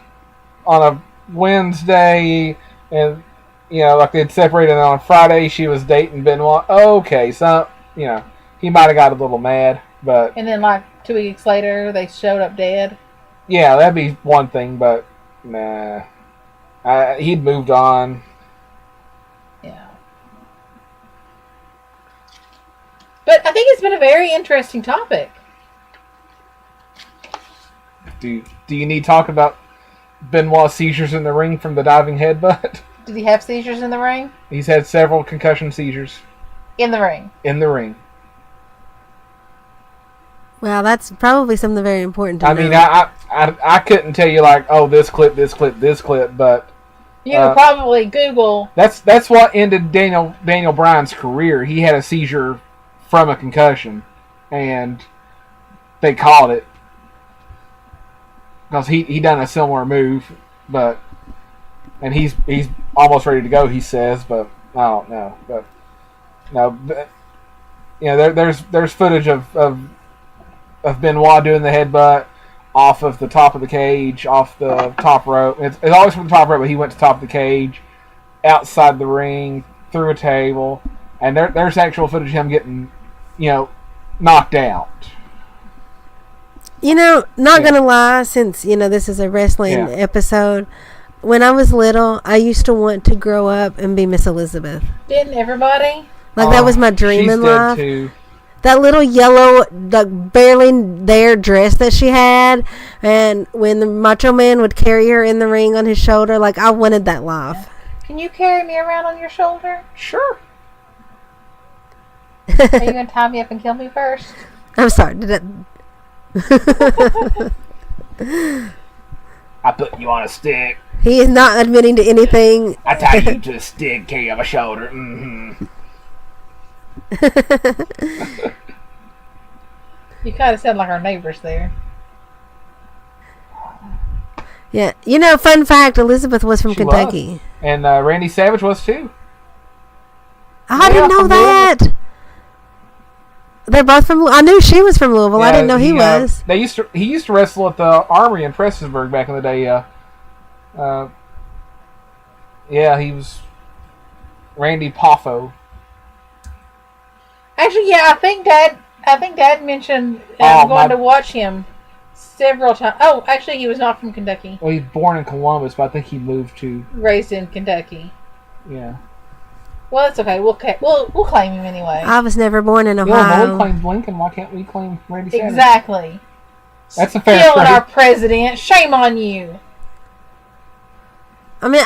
on a Wednesday and like they'd separated on Friday, she was dating Benoit. Okay, so he might have got a little mad, but and then like 2 weeks later they showed up dead. Yeah, that'd be one thing, but nah, he'd moved on. Yeah, but I think it's been a very interesting topic. Do you need to talk about Benoit's seizures in the ring from the diving headbutt? Did he have seizures in the ring? He's had several concussion seizures. In the ring? In the ring. Well, that's probably something very important to know. I mean, I couldn't tell you like, oh, this clip, but... You could probably Google... That's what ended Daniel Bryan's career. He had a seizure from a concussion, and they called it. Because he done a similar move, and he's almost ready to go, he says, but I don't know. But no, there's footage of Benoit doing the headbutt off of the top of the cage, off the top rope. It's always from the top rope, but he went to the top of the cage, outside the ring, through a table, and there's actual footage of him getting, knocked out. Not gonna lie, since this is a wrestling episode. When I was little, I used to want to grow up and be Miss Elizabeth. Didn't everybody? That was my dream in life. Too. That little yellow, barely there dress that she had, and when the Macho Man would carry her in the ring on his shoulder, I wanted that life. Can you carry me around on your shoulder? Sure. Are you going to tie me up and kill me first? I'm sorry. I put you on a stick. He is not admitting to anything. I tie you to a stick, carry you on my shoulder. Mm-hmm. You kind of sound like our neighbors there. Yeah. Fun fact, Elizabeth was from Kentucky. Was. And Randy Savage was too. I didn't know that. They're both from. I knew she was from Louisville. I didn't know he was. He used to wrestle at the Armory in Prestonsburg back in the day. He was Randy Poffo. Actually, I think Dad mentioned going to watch him several times. Oh, actually, he was not from Kentucky. Well, he's born in Columbus, but I think he moved to. Raised in Kentucky. Yeah. Well, it's okay. We'll claim him anyway. I was never born in Ohio. Illinois claims Lincoln. Why can't we claim Randy Savage? Exactly. That's a fair Killing our president. Shame on you. I mean,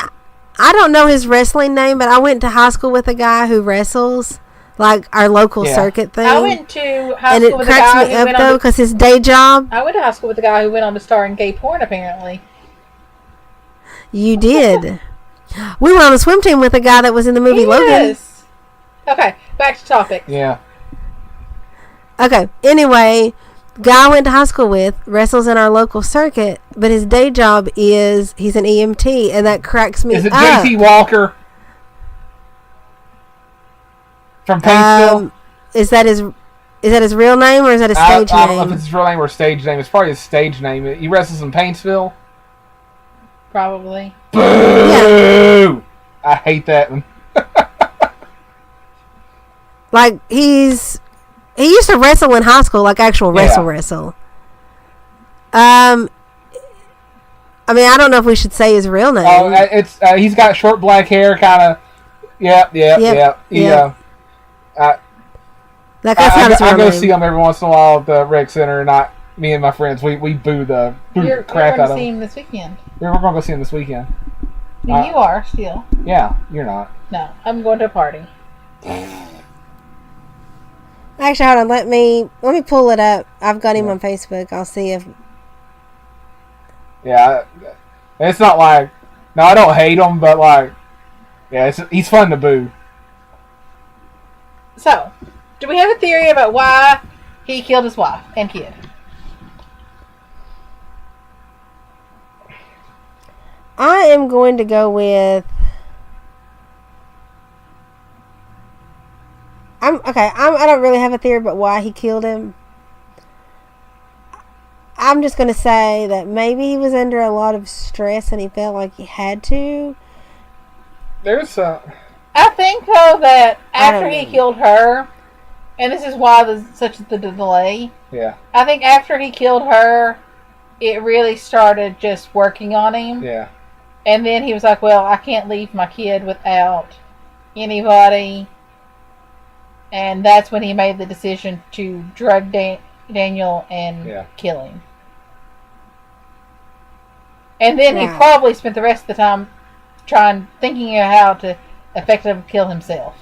I don't know his wrestling name, but I went to high school with a guy who wrestles, our local circuit thing. I went to high school with a guy who went on. And it cracks me up, though, because his day job. I went to high school with a guy who went on to star in gay porn, apparently. You did. We were on a swim team with a guy that was in the movie Logan. Okay, back to topic. Yeah. Okay, anyway, guy I went to high school with wrestles in our local circuit, but his day job is he's an EMT, and that cracks me up. Is it JT Walker? From Paintsville? Is that his real name, or is that a stage name? I don't know if it's his real name or stage name. It's probably his stage name. He wrestles in Paintsville. Probably. Boo! Yeah. I hate that one. He used to wrestle in high school, actual wrestle. I mean, I don't know if we should say his real name. Oh, it's he's got short black hair, kind of. Yeah. I go see him every once in a while at the rec center, and me and my friends, we boo the crap out of him. You're going to see him this weekend. We're going to go see him this weekend. You are still. Yeah, you're not. No, I'm going to a party. Actually, hold on. Let me pull it up. I've got him on Facebook. I'll see if. Yeah, it's not no, I don't hate him, but he's fun to boo. So, do we have a theory about why he killed his wife and kid? I am going to go with. I don't really have a theory about why he killed him. I'm just going to say that maybe he was under a lot of stress and he felt like he had to. I think, though, that after he killed her, and this is why there's such the delay. Yeah. I think after he killed her, it really started just working on him. Yeah. And then he was like, well, I can't leave my kid without anybody. And that's when he made the decision to drug Daniel and kill him. And then he probably spent the rest of the time thinking of how to effectively kill himself.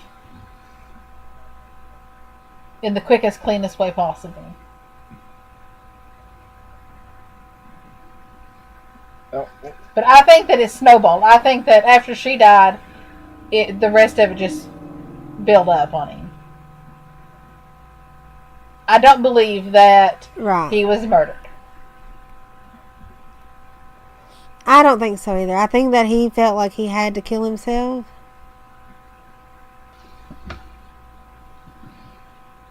In the quickest, cleanest way possible. Oh. But I think that it snowballed. I think that after she died, the rest of it just built up on him. I don't believe that he was murdered. I don't think so either. I think that he felt like he had to kill himself.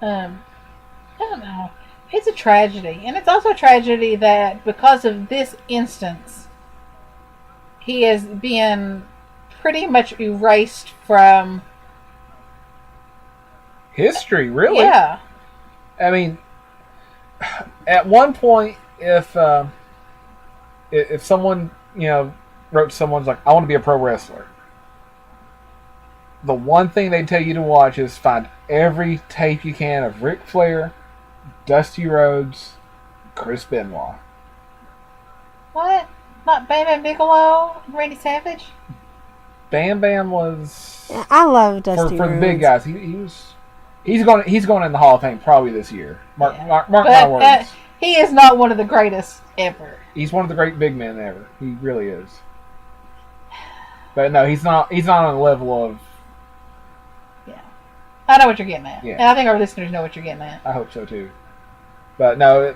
I don't know. It's a tragedy. And it's also a tragedy that because of this instance, he has been pretty much erased from history, really. Yeah. I mean, at one point, if someone, wrote to someone's like, I want to be a pro wrestler, the one thing they tell you to watch is find every tape you can of Ric Flair, Dusty Rhodes, Chris Benoit. What? Not Bam Bigelow, Randy Savage? Bam Bam was. Yeah, I love Dusty for Rhodes. the big guys. He's going in the Hall of Fame probably this year. Mark my words. He is not one of the greatest ever. He's one of the great big men ever. He really is. But no, he's not on the level of. Yeah, I know what you're getting at. Yeah. And I think our listeners know what you're getting at. I hope so too. But no,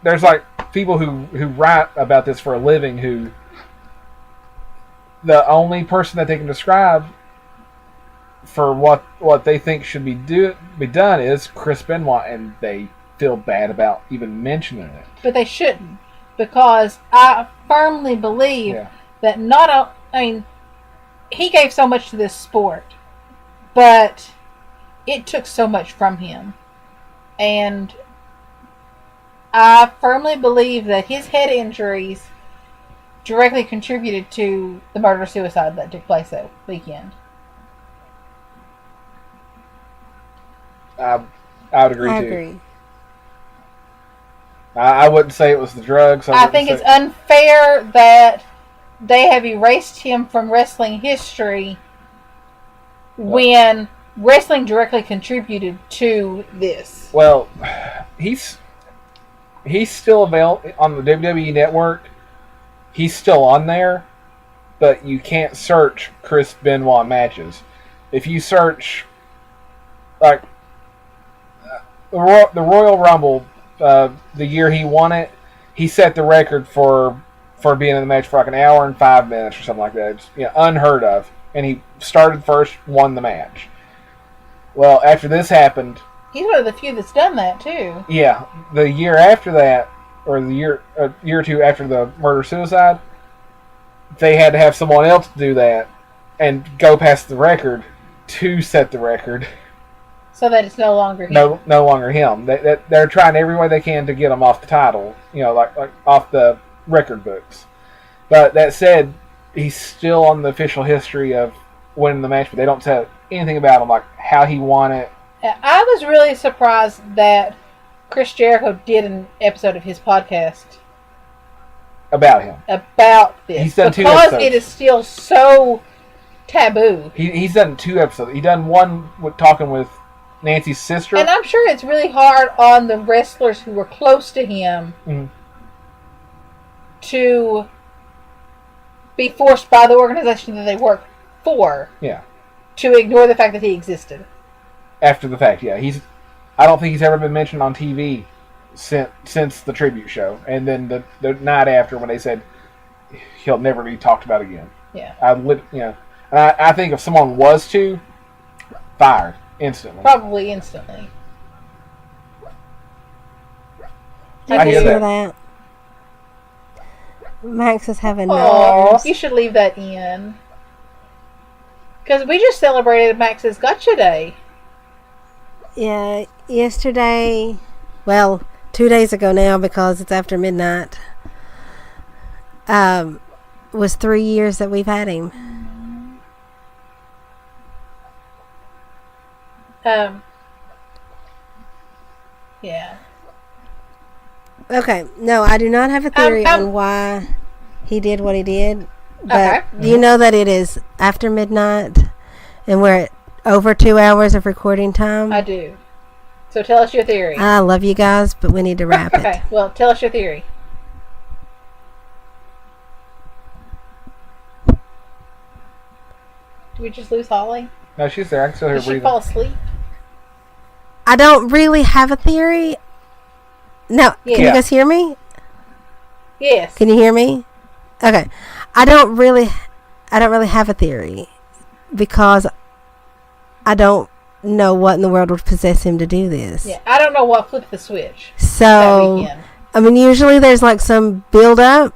there's like people who write about this for a living who the only person that they can describe for what they think should be done is Chris Benoit, and they feel bad about even mentioning it. But they shouldn't, because I firmly believe that he gave so much to this sport, but it took so much from him. And I firmly believe that his head injuries directly contributed to the murder-suicide that took place that weekend. I would agree too. I agree. I wouldn't say it was the drugs. I think it's unfair that they have erased him from wrestling history when wrestling directly contributed to this. Well, he's still available on the WWE Network. He's still on there, but you can't search Chris Benoit matches. If you search, like, the Royal Rumble, the year he won it, he set the record for being in the match for like an hour and 5 minutes or something like that. It's unheard of. And he started first, won the match. Well, after this happened, he's one of the few that's done that too. Yeah, the year after that, or a year or two after the murder-suicide, they had to have someone else do that and go past the record to set the record. So that it's no longer him. No longer him. They're trying every way they can to get him off the title, like off the record books. But that said, he's still on the official history of winning the match, but they don't tell anything about him, like how he won it. I was really surprised that Chris Jericho did an episode of his podcast about him. About this. He's done 2 episodes. Because it is still so taboo. He's done 2 episodes. He done one with talking with Nancy's sister. And I'm sure it's really hard on the wrestlers who were close to him to be forced by the organization that they work for to ignore the fact that he existed. After the fact, yeah. I don't think he's ever been mentioned on TV since the tribute show. And then the night after when they said he'll never be talked about again. Yeah. And I think if someone was to, fired instantly. Probably instantly. I hear that. Max is having Oh, nerves. you should leave that in. Because we just celebrated Max's Gotcha Day. Yeah, yesterday, well, 2 days ago now because it's after midnight, was 3 years that we've had him. Yeah. Okay, no, I do not have a theory on why he did what he did, but do you know that it is after midnight and we're at over 2 hours of recording time? I do. So tell us your theory. I love you guys, but we need to wrap Okay, well, tell us your theory. Did we just lose Holly? No, she's there. I can still hear her Did she breathing. fall asleep? I don't really have a theory. No, Yeah. can you guys hear me? Yes. Can you hear me? Okay. I don't really have a theory because I don't know what in the world would possess him to do this. Yeah, I don't know what flipped the switch that So, weekend. I mean, usually there's like some build up.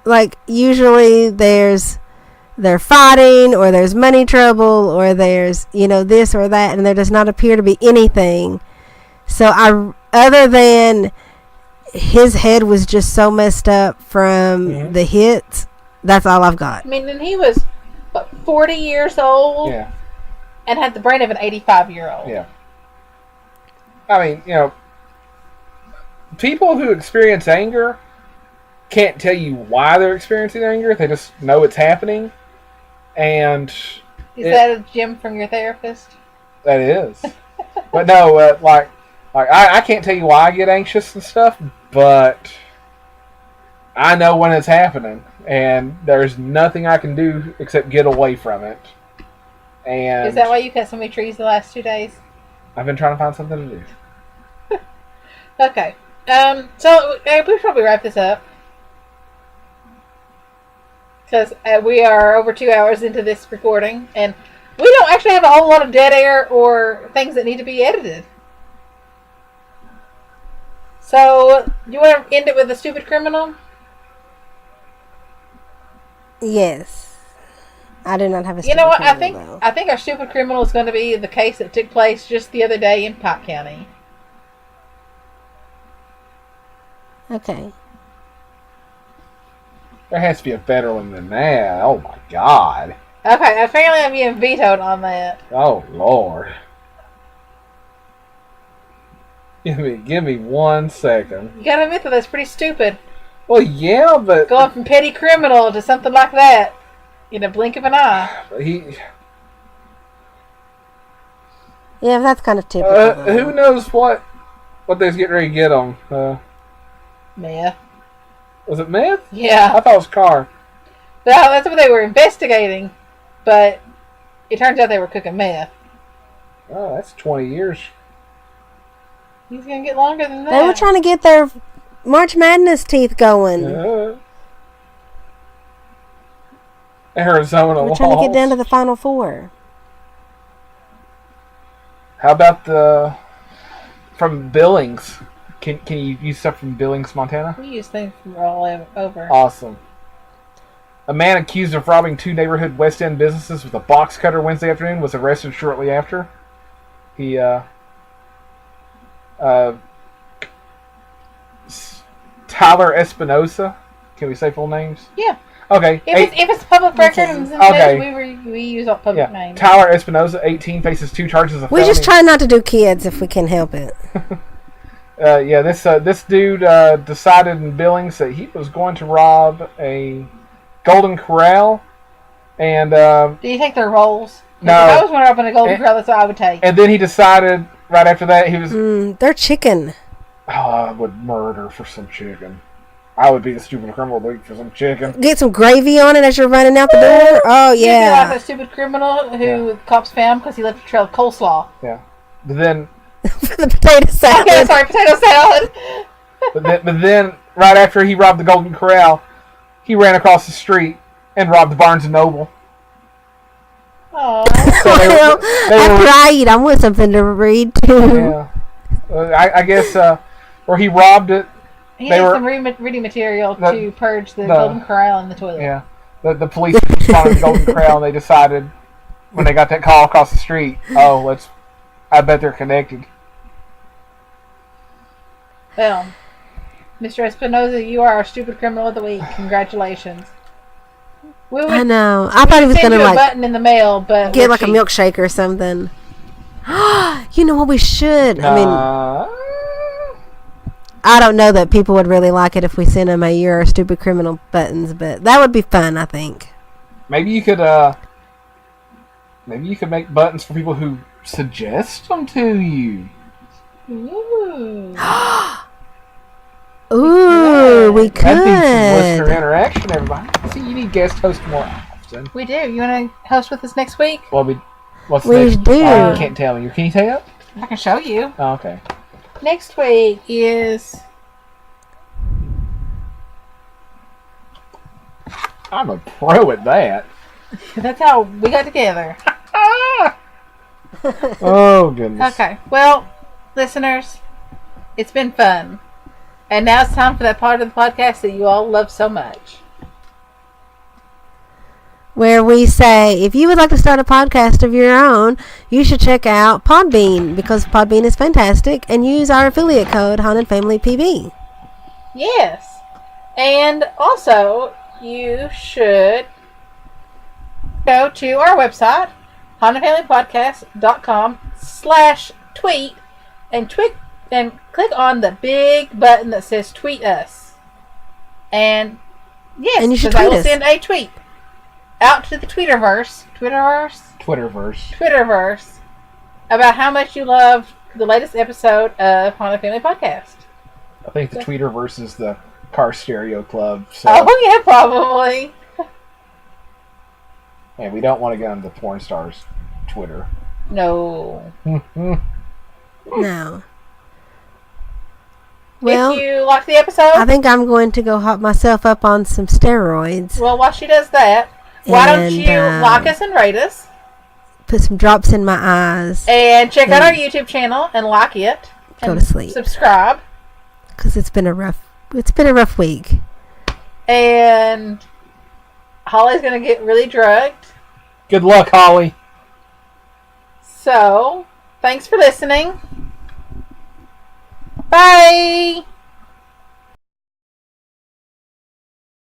Like, usually they're fighting, or there's money trouble, or there's, this or that, and there does not appear to be anything. So, other than his head was just so messed up from the hits, that's all I've got. I mean, and he was, 40 years old? Yeah. And had the brain of an 85-year-old. Yeah. I mean, people who experience anger can't tell you why they're experiencing anger. They just know it's happening. And Is that a gem from your therapist? That is. But no, I can't tell you why I get anxious and stuff, but I know when it's happening, and there's nothing I can do except get away from it. And is that why you cut so many trees the last 2 days? I've been trying to find something to do. Okay. So we should probably wrap this up. Because we are over 2 hours into this recording, and we don't actually have a whole lot of dead air or things that need to be edited. So, you want to end it with a stupid criminal? Yes. I do not have a stupid You know what? criminal, I think our stupid criminal is going to be the case that took place just the other day in Pike County. Okay. There has to be a better one than that. Oh my God. Okay, apparently I'm being vetoed on that. Oh Lord. Give me 1 second. You gotta admit that that's pretty stupid. Well, yeah, but Going from petty criminal to something like that in a blink of an eye. Yeah, that's kind of typical. Who knows what they was getting ready to get on? Meth. Was it meth? Yeah. I thought it was car. Well, that's what they were investigating, but it turns out they were cooking meth. Oh, that's 20 years. He's gonna get longer than that. They were trying to get their March Madness teeth going. Arizona We're trying to get down to the Final Four. How about from Billings? Can you use stuff from Billings, Montana? We use things from all over. Awesome. A man accused of robbing 2 neighborhood West End businesses with a box cutter Wednesday afternoon was arrested shortly after. He, Tyler Espinosa. Can we say full names? Yeah. Okay. If it's public record and we use all public names. Tyler Espinosa, 18, faces 2 charges of We felony. just try not to do kids if we can help it. This dude decided in Billings that he was going to rob a Golden Corral, and do you think they're rolls? No. If I was going to open a Golden Corral, that's what I would take. And then he decided right after that he was. They're chicken. Oh, I would murder for some chicken. I would be the stupid criminal for some chicken. Get some gravy on it as you're running out the door. Oh You'd be yeah. like a stupid criminal who cops found because he left a trail of coleslaw. Yeah, but then. For the potato salad. Okay, sorry, potato salad. but then, right after he robbed the Golden Corral, he ran across the street and robbed Barnes and Noble. Oh. So After I eat, I want something to read too. Yeah. I guess where he robbed it. He had some reading material to purge the Golden Corral in the toilet. Yeah. The police responded to the Golden Corral, and they decided when they got that call across the street, I bet they're connected. Well, Mr. Espinosa, you are our stupid criminal of the week. Congratulations. I know. I thought he was going to a button in the mail, but get like a milkshake or something. You know what we should? I mean, I don't know that people would really like it if we sent them a "You're a stupid criminal" buttons, but that would be fun. I think. Maybe you could. Maybe you could make buttons for people who suggest them to you. Ooh. Ooh, we could. That'd be some listener interaction, everybody. See, you need guest host more often. We do. You want to host with us next week? Well, what's we next? do. You can't tell me. Can you tell? I can show you. Oh, okay. Next week is... I'm a pro at that. That's how we got together. Oh, goodness. Okay. Well, listeners, it's been fun. And now it's time for that part of the podcast that you all love so much. Where we say, if you would like to start a podcast of your own, you should check out Podbean, because Podbean is fantastic, and use our affiliate code HauntedFamilyPB. Yes. And also, you should go to our website, hauntedfamilypodcast.com/tweet, and click on the big button that says tweet us. And yes, and you should because I will tweet us. send a tweet out to the Twitterverse about how much you love the latest episode of Haunted Family Podcast. I think the Tweeterverse is the car stereo club. So. Oh, yeah, probably. Hey, we don't want to get on the porn stars' Twitter. No. No. Well, if you like the episode, I think I'm going to go hop myself up on some steroids. Well, while she does that, why don't you like us and rate us? Put some drops in my eyes. And check out our YouTube channel and like it. Go to sleep. Subscribe. Because it's been a rough week. And Holly's going to get really drugged. Good luck, Holly. So, thanks for listening. Bye.